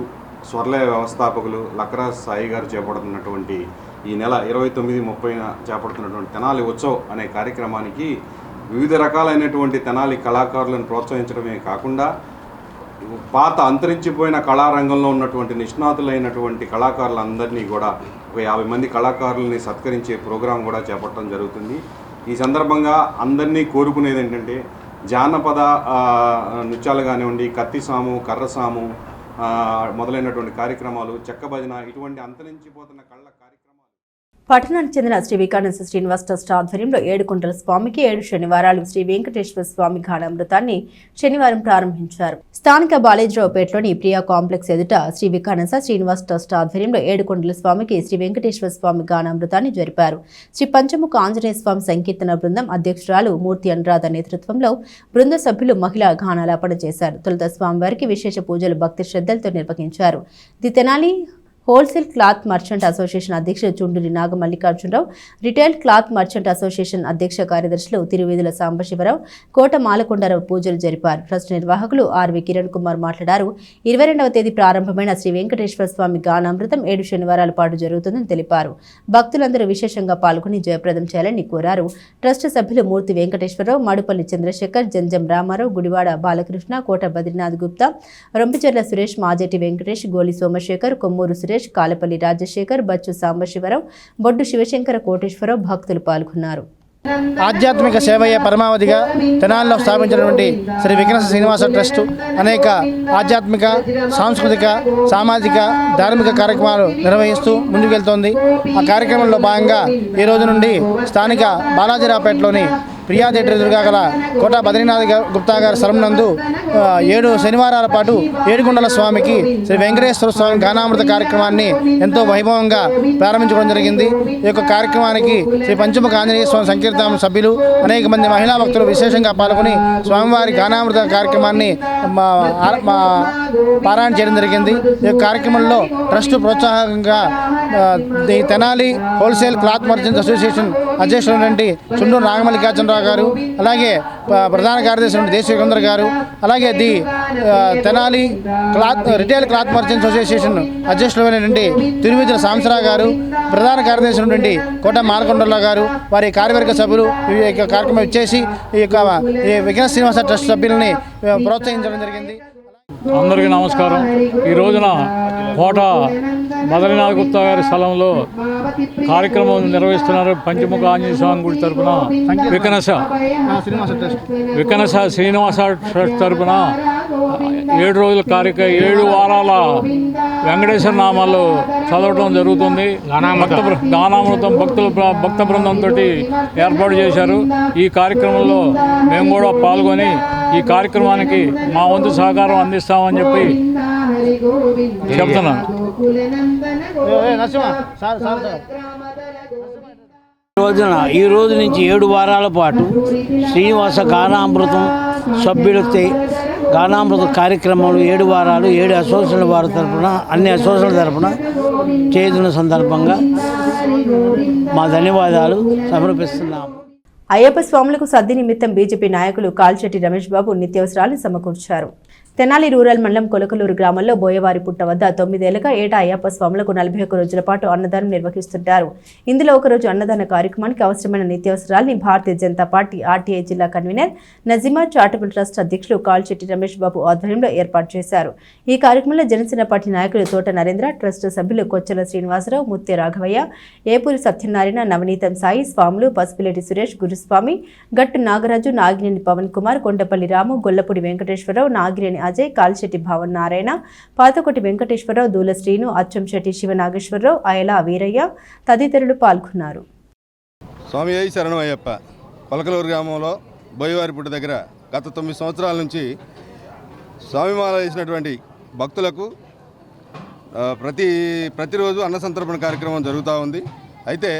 స్వర్లయ వ్యవస్థాపకులు లక్రాజ్ సాయి గారు చేపడుతున్నటువంటి ఈ నెల 29, 30 చేపడుతున్నటువంటి తెనాలి ఉత్సవ్ అనే కార్యక్రమానికి వివిధ రకాలైనటువంటి తెనాలి కళాకారులను ప్రోత్సహించడమే కాకుండా పాత అంతరించిపోయిన కళారంగంలో ఉన్నటువంటి నిష్ణాతులైనటువంటి కళాకారులందరినీ కూడా ఒక 50 మంది కళాకారులని సత్కరించే ప్రోగ్రాం కూడా చేపట్టడం జరుగుతుంది. ఈ సందర్భంగా అందరినీ కోరుకునేది ఏంటంటే జానపద నృత్యాలు కానివ్వండి, కత్తిసాము, కర్రసాము మొదలైనటువంటి కార్యక్రమాలు, చెక్క భజన, ఇటువంటి అంతరించిపోతున్న కళ పట్టణానికి చెందిన శ్రీ వికానంద శ్రీనివాస్ ట్రస్ట్ ఆధ్వర్యంలో 7 కుంటల స్వామికి 7 శనివారాలు శ్రీ వెంకటేశ్వర స్వామి ఘానామృతాన్ని శనివారం ప్రారంభించారు. స్థానిక బాలేజరావుపేటలోని ప్రియా కాంప్లెక్స్ ఎదుట శ్రీ వికానంద శ్రీనివాస్ ట్రస్ట్ ఆధ్వర్యంలో 7 కుంటల స్వామికి శ్రీ వెంకటేశ్వర స్వామి ఘానామృతాన్ని జరిపారు. శ్రీ పంచముఖ ఆంజనేయ స్వామి సంకీర్తన బృందం అధ్యక్షురాలు మూర్తి అనురాధ నేతృత్వంలో బృంద సభ్యులు మహిళా గానాలాపన చేశారు. తొలుత స్వామివారికి విశేష పూజలు భక్తి శ్రద్ధలతో నిర్వహించారు. The Tenali wholesale cloth merchant association అధ్యక్షుడు Chunduri Naga Mallikarjunarao, retail cloth merchant association అధ్యక్ష కార్యదర్శులు తిరువేదుల సాంబశివరావు, కోట మాలకొండరావు పూజలు జరిపారు. ట్రస్ట్ నిర్వాహకులు ఆర్వి కిరణ్ కుమార్ మాట్లాడారు. 22వ తేదీ ప్రారంభమైన శ్రీ వెంకటేశ్వర స్వామి గానామృతం 7 శనివారాల పాటు జరుగుతుందని తెలిపారు. భక్తులందరూ విశేషంగా పాల్గొని జయప్రదం చేయాలని కోరారు. ట్రస్ట్ సభ్యులు మూర్తి వెంకటేశ్వరరావు, మాడుపల్లి చంద్రశేఖర్, జంజం రామారావు, గుడివాడ బాలకృష్ణ, కోట బద్రీనాథ్ గుప్తా, రొంపిచెర్ల సురేష్, మాజేటి వెంకటేష్, గోలి సోమశేఖర్, కొమ్మూరు సురేష్, కాలపల్లి రాజశేఖర్, బచ్చు సాంబశివరావు, బొడ్డు శివశంకర కోటేశ్వరరావు భక్తులు పాల్గొన్నారు. ఆధ్యాత్మిక సేవయే పరమావధిగా తెనాలిలో స్థాపించినటువంటి శ్రీ వికానంద శ్రీనివాస ట్రస్ట్ అనేక ఆధ్యాత్మిక, సాంస్కృతిక, సామాజిక, ధార్మిక కార్యక్రమాలు నిర్వహిస్తూ ముందుకెళ్తోంది. ఆ కార్యక్రమంలో భాగంగా ఈ రోజు నుండి స్థానిక బాలాజీరావుపేటలోని ప్రియా థియేటర్ ఎదురుగా గల కోట బద్రీనాథ్ గుప్తా గారి స్థలం నందు 7 శనివారాల పాటు ఏడుకొండల స్వామికి శ్రీ వెంకటేశ్వర స్వామి గానామృత కార్యక్రమాన్ని ఎంతో వైభవంగా ప్రారంభించుకోవడం జరిగింది. ఈ యొక్క కార్యక్రమానికి శ్రీ పంచముఖ ఆంజనేయ స్వామి సంకీర్తన సభ్యులు అనేక మంది మహిళా భక్తులు విశేషంగా పాల్గొని స్వామివారి గానామృత కార్యక్రమాన్ని పారాయణ చేయడం జరిగింది. ఈ కార్యక్రమంలో ట్రస్ట్ ప్రోత్సాహకంగా Tenali wholesale cloth merchants association అధ్యక్షుడు చుండూరు నాగమల్లికార్జునరావు గారు, అలాగే ప్రధాన కార్యదర్శి దేశవేంద్ర గారు, అలాగే Tenali retail cloth merchants association అధ్యక్షులైనటువంటి తిరువిధుల సాంసరావు గారు, ప్రధాన కార్యదర్శి ఉన్నటువంటి కోట మాలకొండరావు గారు, వారి కార్యవర్గ సభ్యులు ఈ యొక్క కార్యక్రమం ఇచ్చేసి ఈ విఘ్న శ్రీనివాస ట్రస్ట్ సభ్యులని ప్రోత్సహించడం జరిగింది. అందరికీ నమస్కారం. ఈ రోజున కోట బద్రీనాథ్ గుప్తా గారి స్థలంలో కార్యక్రమం నిర్వహిస్తున్నారు. పంచముఖ ఆంజనేయ స్వామి గుడి తరఫున వికనస శ్రీనివాస ట్రస్ట్ తరఫున 7 వారాల వెంకటేశ్వర నామాలు చదవటం జరుగుతుంది. గానామృతం భక్త బృందంతో ఏర్పాటు చేశారు. ఈ కార్యక్రమంలో మేము కూడా పాల్గొని ఈ కార్యక్రమానికి మా వంతు సహకారం అందిస్తామని చెప్పి చెప్తున్నాను. ఈ రోజు నుంచి 7 వారాల పాటు శ్రీనివాస గానామృతం సభ్యులతో గానామృత కార్యక్రమాలు 7 వారాలు 7 అసోసియేషన్ల వారి తరఫున అన్ని అసోసియేషన్ల తరఫున చేస్తున్న సందర్భంగా మా ధన్యవాదాలు సమర్పిస్తున్నాము. అయ్యప్ప స్వాములకు సద్ది నిమిత్తం బీజేపీ నాయకులు కాల్చెట్టి రమేష్ బాబు నిత్యావసరాలు సమకూర్చారు. తెనాలి రూరల్ మండలం కొలకలూరు గ్రామంలో బోయవారి పుట్ట వద్ద 9 ఏళ్లుగా ఏటా అయ్యప్ప స్వాములకు 41 రోజుల పాటు అన్నదానం నిర్వహిస్తుంటారు. ఇందులో ఒకరోజు అన్నదాన కార్యక్రమానికి అవసరమైన నిత్యావసరాల్ని భారతీయ జనతా పార్టీ ఆర్టీఐ జిల్లా కన్వీనర్ నజీమా చారిటబుల్ ట్రస్ట్ అధ్యక్షులు కాల్చెట్టి రమేష్ బాబు ఆధ్వర్యంలో ఏర్పాటు చేశారు. ఈ కార్యక్రమంలో జనసేన పార్టీ నాయకులు తోట నరేంద్ర, ట్రస్ట్ సభ్యులు కొచ్చెల శ్రీనివాసరావు, ముత్తే రాఘవయ్య, ఏపూరి సత్యనారాయణ, నవనీతం సాయి, స్వాములు పసుపులేటి సురేష్, గురుస్వామి, గట్టు నాగరాజు, నాగినేని పవన్ కుమార్, కొండపల్లి రాము, గొల్లపూడి వెంకటేశ్వరరావు, నాగిరేని అజయ్, కాల్చెట్టి భావన్ నారాయణ, పాతకోటి వెంకటేశ్వరరావు, దూల శ్రీను, అచ్చంశెట్టి శివనాగేశ్వరరావు, అయల వీరయ్య తదితరులు పాల్గొన్నారు. స్వామి శరణం అయ్యప్ప. కొలకలూరు గ్రామంలో బోయవారిపుట్ట దగ్గర గత 9 సంవత్సరాల నుంచి స్వామిమాల వేసినటువంటి భక్తులకు ప్రతిరోజు అన్న సంతర్పణ కార్యక్రమం జరుగుతూ ఉంది. అయితే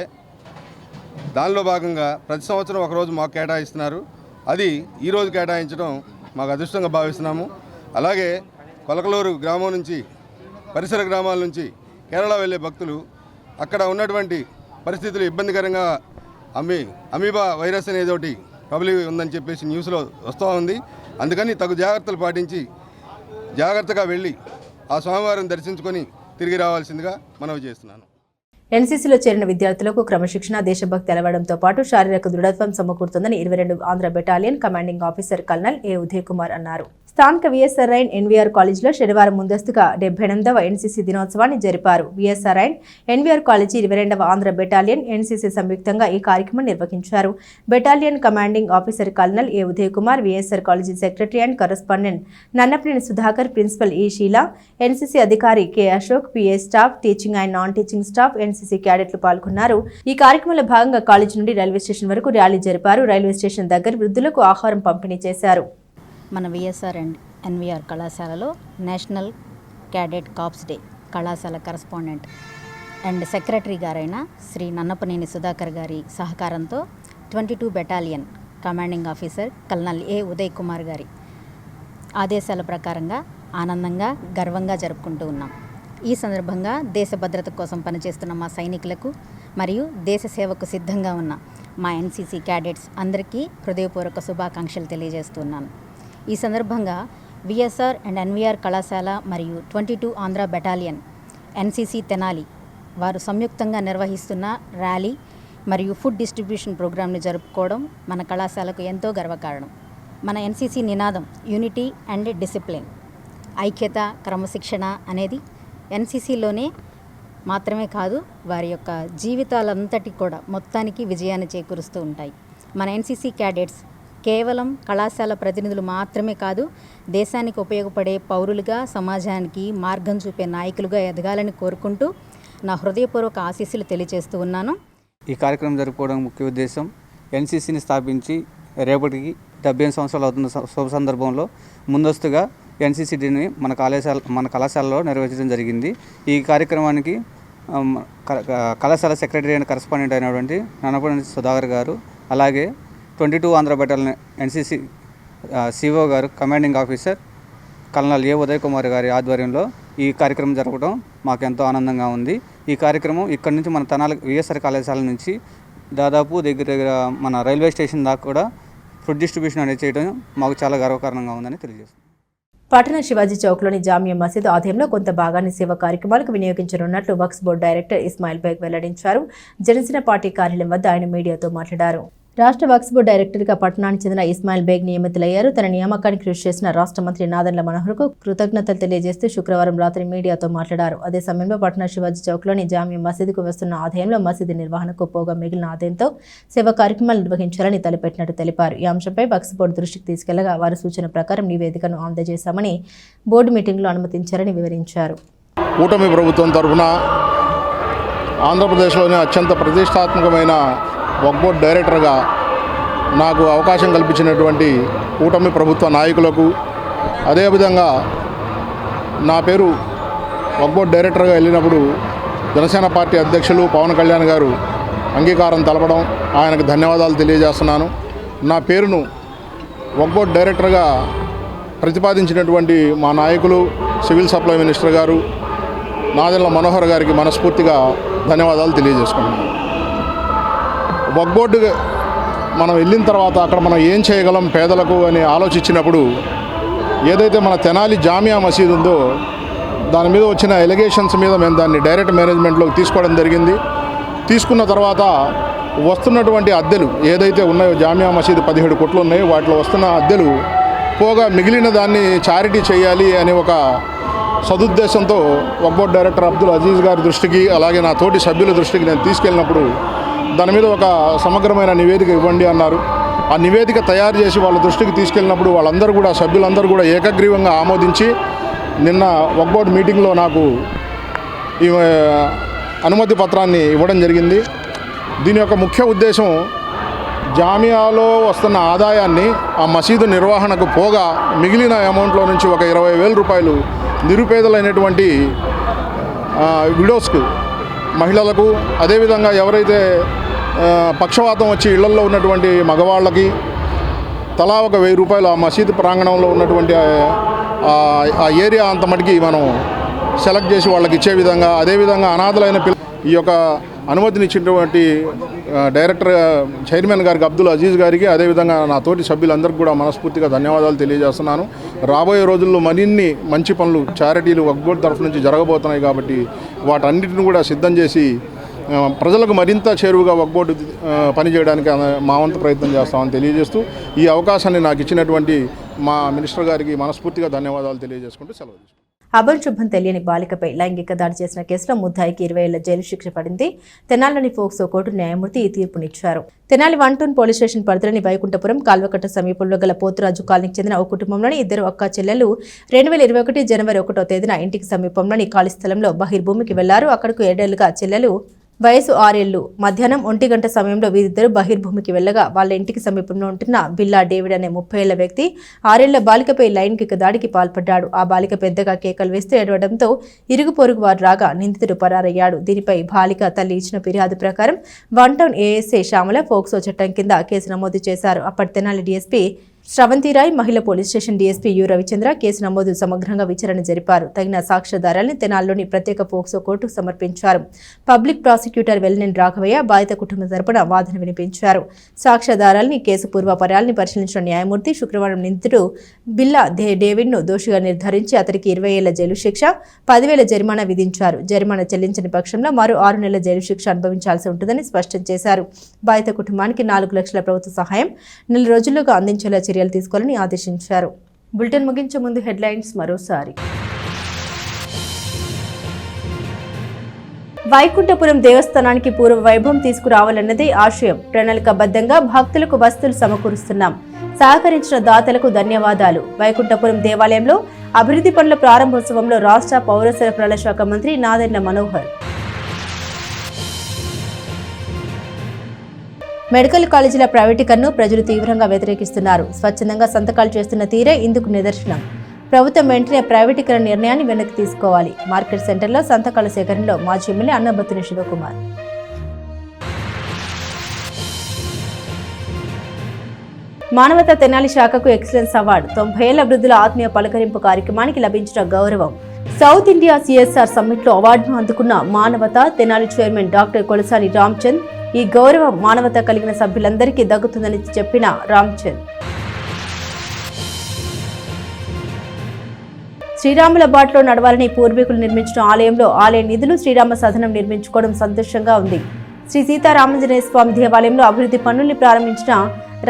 దానిలో భాగంగా ప్రతి సంవత్సరం ఒకరోజు మాకు కేటాయిస్తున్నారు. అది ఈరోజు కేటాయించడం మాకు అదృష్టంగా భావిస్తున్నాము. అలాగే కొలకలూరు గ్రామం నుంచి పరిసర గ్రామాల నుంచి కేరళ వెళ్ళే భక్తులు అక్కడ ఉన్నటువంటి పరిస్థితులు ఇబ్బందికరంగా అమీబా వైరస్ అనేది ఒకటి ప్రబలి ఉందని చెప్పేసి న్యూస్లో వస్తూ ఉంది. అందుకని తగు జాగ్రత్తలు పాటించి జాగ్రత్తగా వెళ్ళి ఆ స్వామివారిని దర్శించుకొని తిరిగి రావాల్సిందిగా మనవి చేస్తున్నాను. ఎన్సీసీలో చేరిన విద్యార్థులకు క్రమశిక్షణ, దేశభక్తి అలవడంతో పాటు శారీరక దృఢత్వం సమకూరుతుందని 22వ Andhra battalion commanding officer colonel A Uday Kumar అన్నారు. స్థానిక విఎస్ఆర్ రైన్ ఎన్వీఆర్ కాలేజీలో శనివారం ముందస్తుగా 78వ ఎన్సీసీ దినోత్సవాన్ని జరిపారు. విఎస్ఆర్ రైన్ ఎన్వీఆర్ కాలేజీ 22వ ఆంధ్ర బెటాలియన్ ఎన్సీసీ సంయుక్తంగా ఈ కార్యక్రమం నిర్వహించారు. Battalion commanding officer colonel A Uday Kumar, VSR college secretary and correspondent Nannapaneni Sudhakar, principal E Sheela, NCC అధికారి K Ashok, PA staff, teaching and non teaching staff, NCC క్యాడెట్లు పాల్గొన్నారు. ఈ కార్యక్రమంలో భాగంగా కాలేజీ నుండి రైల్వే స్టేషన్ వరకు ర్యాలీ జరిపారు. రైల్వే స్టేషన్ దగ్గర వృద్ధులకు ఆహారం పంపిణీ చేశారు. మన విఎస్ఆర్ అండ్ ఎన్వీఆర్ కళాశాలలో నేషనల్ క్యాడెట్ కార్ప్స్ డే కళాశాల కరస్పాండెంట్ అండ్ సెక్రటరీ గారైన శ్రీ నన్నపనేని సుధాకర్ గారి సహకారంతో 22 battalion commanding officer colonel A Uday Kumar గారి ఆదేశాల ప్రకారంగా ఆనందంగా గర్వంగా జరుపుకుంటూ ఉన్నాం. ఈ సందర్భంగా దేశ భద్రత కోసం పనిచేస్తున్న మా సైనికులకు మరియు దేశ సేవకు సిద్ధంగా ఉన్న మా ఎన్సీసీ క్యాడెట్స్ అందరికీ హృదయపూర్వక శుభాకాంక్షలు తెలియజేస్తున్నాను. ఈ సందర్భంగా విఎస్ఆర్ అండ్ ఎన్వీఆర్ కళాశాల మరియు 22 ఆంధ్ర బెటాలియన్ ఎన్సీసీ తెనాలి వారు సంయుక్తంగా నిర్వహిస్తున్న ర్యాలీ మరియు ఫుడ్ డిస్ట్రిబ్యూషన్ ప్రోగ్రాంని జరుపుకోవడం మన కళాశాలకు ఎంతో గర్వకారణం. మన ఎన్సీసీ నినాదం యూనిటీ అండ్ డిసిప్లిన్, ఐక్యత, క్రమశిక్షణ అనేది ఎన్సీసీలోనే మాత్రమే కాదు వారి యొక్క జీవితాలంతటి కూడా మొత్తానికి విజయాన్ని చేకూరుస్తూ ఉంటాయి. మన ఎన్సీసీ క్యాడెట్స్ కేవలం కళాశాల ప్రతినిధులు మాత్రమే కాదు, దేశానికి ఉపయోగపడే పౌరులుగా, సమాజానికి మార్గం చూపే నాయకులుగా ఎదగాలని కోరుకుంటూ నా హృదయపూర్వక ఆశీస్సులు తెలియజేస్తూ ఉన్నాను. ఈ కార్యక్రమం జరుపుకోవడం ముఖ్య ఉద్దేశం ఎన్సీసీని స్థాపించి రేపటికి 75 సంవత్సరాలు అవుతున్న శుభ సందర్భంలో ముందస్తుగా ఎన్సీసీడీని మన కళాశాలలో నిర్వహించడం జరిగింది. ఈ కార్యక్రమానికి కళాశాల సెక్రటరీ అండ్ కరెస్పాండెంట్ అయినటువంటి నన్నపనేని సుధాకర్ గారు, అలాగే 22 ఆంధ్ర బెటాలియన్ ఎన్సీసీ సిఓ గారు, commanding officer colonel A Uday Kumar గారి ఆధ్వర్యంలో ఈ కార్యక్రమం జరగడం మాకు ఎంతో ఆనందంగా ఉంది. ఈ కార్యక్రమం ఇక్కడ నుంచి మన తెనాలి విఎస్ఆర్ కళాశాల నుంచి దాదాపు దగ్గర మన రైల్వే స్టేషన్ దాకా కూడా ఫుడ్ డిస్ట్రిబ్యూషన్ అనేది చేయడం మాకు చాలా గర్వకారణంగా ఉందని తెలియజేస్తుంది. పట్టణ శివాజీ చౌక్లోని జామియా మసీదు ఆధ్వర్యంలో కొంత భాగాన్ని సేవా కార్యక్రమాలకు వినియోగించనున్నట్లు వక్ఫ్ బోర్డు డైరెక్టర్ ఇస్మాయిల్ బేగ్ వెల్లడించారు. జనసేన పార్టీ కార్యాలయం వద్ద ఆయన మీడియాతో మాట్లాడారు. రాష్ట్ర వక్ఫ్ బోర్డు డైరెక్టర్గా పట్టణానికి చెందిన ఇస్మాయిల్ బేగ్ నియమితులయ్యారు. తన నియామకానికి కృషి చేసిన రాష్ట్ర మంత్రి నాదెండ్ల మనోహర్కు కృతజ్ఞతలు తెలియజేస్తూ శుక్రవారం రాత్రి మీడియాతో మాట్లాడారు. అదే సమయంలో పట్టణ శివాజీ చౌక్లోని జామియా మసీదుకు వస్తున్న ఆదాయంలో మసీదు నిర్వహణకు పోగా మిగిలిన ఆదాయంతో సేవా కార్యక్రమాలు నిర్వహించాలని తలపెట్టినట్టు తెలిపారు. ఈ అంశంపై వక్ఫ్ బోర్డు దృష్టికి తీసుకెళ్లగా వారి సూచన ప్రకారం నివేదికను అందజేశామని బోర్డు మీటింగ్లో అనుమతించారని వివరించారు. కూటమి ప్రభుత్వం తరఫున ఆంధ్రప్రదేశ్లోని అత్యంత ప్రతిష్టాత్మకమైన వక్ఫ్ బోర్డు డైరెక్టర్గా నాకు అవకాశం కల్పించినటువంటి కూటమి ప్రభుత్వ నాయకులకు, అదేవిధంగా నా పేరు వక్ఫ్ బోర్డు డైరెక్టర్గా వెళ్ళినప్పుడు జనసేన పార్టీ అధ్యక్షులు పవన్ కళ్యాణ్ గారు అంగీకారం తెలపడం, ఆయనకు ధన్యవాదాలు తెలియజేస్తున్నాను. నా పేరును వక్ఫ్ బోర్డు డైరెక్టర్గా ప్రతిపాదించినటువంటి మా నాయకులు సివిల్ సప్లై మినిస్టర్ గారు నాదెండ్ల మనోహర్ గారికి మనస్ఫూర్తిగా ధన్యవాదాలు తెలియజేసుకుంటున్నాను. వక్ఫ్ బోర్డు మనం వెళ్ళిన తర్వాత అక్కడ మనం ఏం చేయగలం పేదలకు అని ఆలోచించినప్పుడు ఏదైతే మన తెనాలి జామియా మసీదు ఉందో దాని మీద వచ్చిన ఎలిగేషన్స్ మీద మేము దాన్ని డైరెక్ట్ మేనేజ్మెంట్లోకి తీసుకోవడం జరిగింది. తీసుకున్న తర్వాత వస్తున్నటువంటి అద్దెలు ఏదైతే ఉన్నాయో జామియా మసీదు 17 కోట్లు ఉన్నాయో వాటిలో వస్తున్న అద్దెలు పోగా మిగిలిన దాన్ని చారిటీ చేయాలి అనే ఒక సదుద్దేశంతో వక్ఫ్ బోర్డు డైరెక్టర్ అబ్దుల్ అజీజ్ గారి దృష్టికి, అలాగే నా తోటి సభ్యుల దృష్టికి నేను తీసుకెళ్ళినప్పుడు దాని మీద ఒక సమగ్రమైన నివేదిక ఇవ్వండి అన్నారు. ఆ నివేదిక తయారు చేసి వాళ్ళ దృష్టికి తీసుకెళ్ళినప్పుడు వాళ్ళందరూ కూడా సభ్యులందరూ కూడా ఏకగ్రీవంగా ఆమోదించి నిన్న వక్ఫ్ బోర్డు మీటింగ్లో నాకు ఈ అనుమతి పత్రాన్ని ఇవ్వడం జరిగింది. దీని యొక్క ముఖ్య ఉద్దేశం జామియాలో వస్తున్న ఆదాయాన్ని ఆ మసీదు నిర్వహణకు పోగా మిగిలిన అమౌంట్లో నుంచి ఒక 20,000 రూపాయలు నిరుపేదలైనటువంటి విడోస్కు, మహిళలకు, అదేవిధంగా ఎవరైతే పక్షవాతం వచ్చి ఇళ్లల్లో ఉన్నటువంటి మగవాళ్ళకి తలా ఒక 1000 రూపాయలు ఆ మసీదు ప్రాంగణంలో ఉన్నటువంటి ఆ ఏరియా అంత మటుకి మనం సెలెక్ట్ చేసి వాళ్ళకి ఇచ్చే విధంగా, అదేవిధంగా అనాథలైన ఈ యొక్క అనుమతినిచ్చినటువంటి డైరెక్టర్ చైర్మన్ గారికి అబ్దుల్ అజీజ్ గారికి, అదేవిధంగా నా తోటి సభ్యులందరికీ కూడా మనస్ఫూర్తిగా ధన్యవాదాలు తెలియజేస్తున్నాను. రాబోయే రోజుల్లో మరిన్ని మంచి పనులు చారిటీలు వక్ఫ్ బోర్డు తరఫు నుంచి జరగబోతున్నాయి కాబట్టి వాటన్నిటిని కూడా సిద్ధం చేసి ప్రజలకు మరింత చేరువుగా వక్ఫ్ బోర్డు పనిచేయడానికి మా వంతు ప్రయత్నం చేస్తామని తెలియజేస్తూ ఈ అవకాశాన్ని నాకు ఇచ్చినటువంటి మా మినిస్టర్ గారికి మనస్ఫూర్తిగా ధన్యవాదాలు తెలియజేసుకుంటూ సెలవు తీసుకుంటాను. అభంశుభం తెలియని బాలికపై లైంగిక దాడి చేసిన కేసులో ముద్దాయికి 20 ఏళ్ల జైలు శిక్ష పడింది. తెనాలిలోని ఫోక్సో కోర్టు న్యాయమూర్తి ఈ తీర్పునిచ్చారు. తెనాలి 1 టౌన్ పోలీస్ స్టేషన్ పరిధిలోని వైకుంఠపురం కాల్వకట్ట సమీపంలో గల పోతురాజు కాలనీకి చెందిన ఓ కుటుంబంలోని 2 అక్కా చెల్లెలు 2021 జనవరి 1వ తేదీన ఇంటికి సమీపంలోని ఖాళీ స్థలంలో బహిర్భూమికి వెళ్లారు. అక్కడకు 7 ఏళ్లుగా చెల్లెలు వయసు 6 ఏళ్లు మధ్యాహ్నం 1 గంట సమయంలో వీరిద్దరూ బహిర్భూమికి వెళ్లగా వాళ్ళ ఇంటికి సమీపంలో ఉంటున్న బిల్లా డేవిడ్ అనే 30 ఏళ్ల వ్యక్తి 6 ఏళ్ల బాలికపై లైంగిక దాడికి పాల్పడ్డాడు. ఆ బాలిక పెద్దగా కేకలు వేస్తూ ఏడవడంతో ఇరుగు పొరుగు వారు రాగా నిందితుడు పరారయ్యాడు. దీనిపై బాలిక తల్లి ఇచ్చిన ఫిర్యాదు ప్రకారం 1 టౌన్ ఏఎస్ఐ శ్యామల ఫోక్సో చట్టం కింద కేసు నమోదు చేశారు. అప్పటి తెనాలి డీఎస్పీ శ్రవంతిరాయ్, మహిళా police station DSP you Ravichandra case నమోదు సమగ్రంగా విచారణ జరిపారు. తగిన సాక్ష్యాధారాల్ని తెనాల్లోని ప్రత్యేక పోక్సో కోర్టుకు సమర్పించారు. పబ్లిక్ ప్రాసిక్యూటర్ వెల్లినేని రాఘవయ్య బాధిత కుటుంబం తరపున వాదన వినిపించారు. సాక్ష్యాధారాల్ని, కేసు పూర్వాపరాల్ని పరిశీలించిన న్యాయమూర్తి శుక్రవారం నిందితుడు బిల్లా డేవిడ్ను దోషిగా నిర్ధారించి అతడికి 20 ఏళ్ల జైలు శిక్ష, 10,000 జరిమానా విధించారు. జరిమానా చెల్లించని పక్షంలో మరో 6 నెలల జైలు శిక్ష అనుభవించాల్సి ఉంటుందని స్పష్టం చేశారు. బాధిత కుటుంబానికి 4 లక్షల ప్రభుత్వ సహాయం 4 రోజుల్లోగా అందించేలా చర్యలు తీసుకోవాలని ఆదేశించారు. బులెటిన్ ముగించే ముందు హెడ్లైన్స్ మరోసారి. వైకుంఠపురం దేవస్థానానికి పూర్వ వైభవం తీసుకురావాలన్నదే ఆశయం. ప్రణాళికాబద్ధంగా భక్తులకు వస్తువులు సమకూరుస్తున్నాం. సహకరించిన దాతలకు ధన్యవాదాలు. వైకుంఠపురం దేవాలయంలో అభివృద్ధి పనుల ప్రారంభోత్సవంలో రాష్ట్ర పౌర సరఫరాల శాఖ మంత్రి నాదెండ్ల మనోహర్. మెడికల్ కాలేజీల ప్రైవేటీకరణను ప్రజలు తీవ్రంగా వ్యతిరేకిస్తున్నారు. స్వచ్ఛందంగా సంతకాలు చేస్తున్న తీరే ఇందుకు నిదర్శనం. ప్రభుత్వం వెంటనే ప్రైవేటీకరణ నిర్ణయాన్ని వెనక్కి తీసుకోవాలి. మార్కెట్ సెంటర్లో సంతకాల సేకరణలో మాజీ ఎమ్మెల్యే అన్నబత్తుని శివకుమార్. మానవతా తెనాలి శాఖకు ఎక్సలెన్స్ అవార్డు. 90 ఏళ్ల వృద్ధుల ఆత్మీయ పలకరింపు కార్యక్రమానికి లభించిన గౌరవం. సౌత్ ఇండియా సిఎస్ఆర్ సమ్మిట్లో అవార్డును అందుకున్న మానవతా తెనాలి చైర్మన్ డాక్టర్ కొలసాని రామ్చంద్ ఈ గౌరవం మానవత కలిగిన సభ్యులందరికీ దక్కుతుందని చెప్పిన రామ్చంద్, శ్రీరాముల బాటలో నడవాలని పూర్వీకులు నిర్మించిన ఆలయంలో ఆలయ నిధులు శ్రీరామ సదనం నిర్మించుకోవడం సంతోషంగా ఉంది. శ్రీ సీతారామాంజనేయ స్వామి దేవాలయంలో అభివృద్ధి పనుల్ని ప్రారంభించిన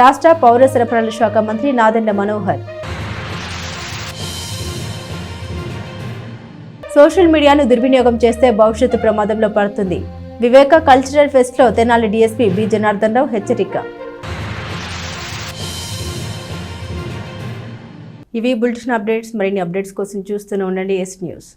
రాష్ట్ర పౌర సరఫరాల శాఖ మంత్రి నాదెండ్ల మనోహర్. సోషల్ మీడియాను దుర్వినియోగం చేస్తే భవిష్యత్తు ప్రమాదంలో పడుతుంది. వివేక కల్చరల్ ఫెస్ట్లో తెనాలి డీఎస్పీ బి జనార్దన్ రావు హెచ్చరిక. ఇవి బులెటిన్ అప్డేట్స్. మరిన్ని అప్డేట్స్ కోసం చూస్తూనే ఉండండి ఎస్ న్యూస్.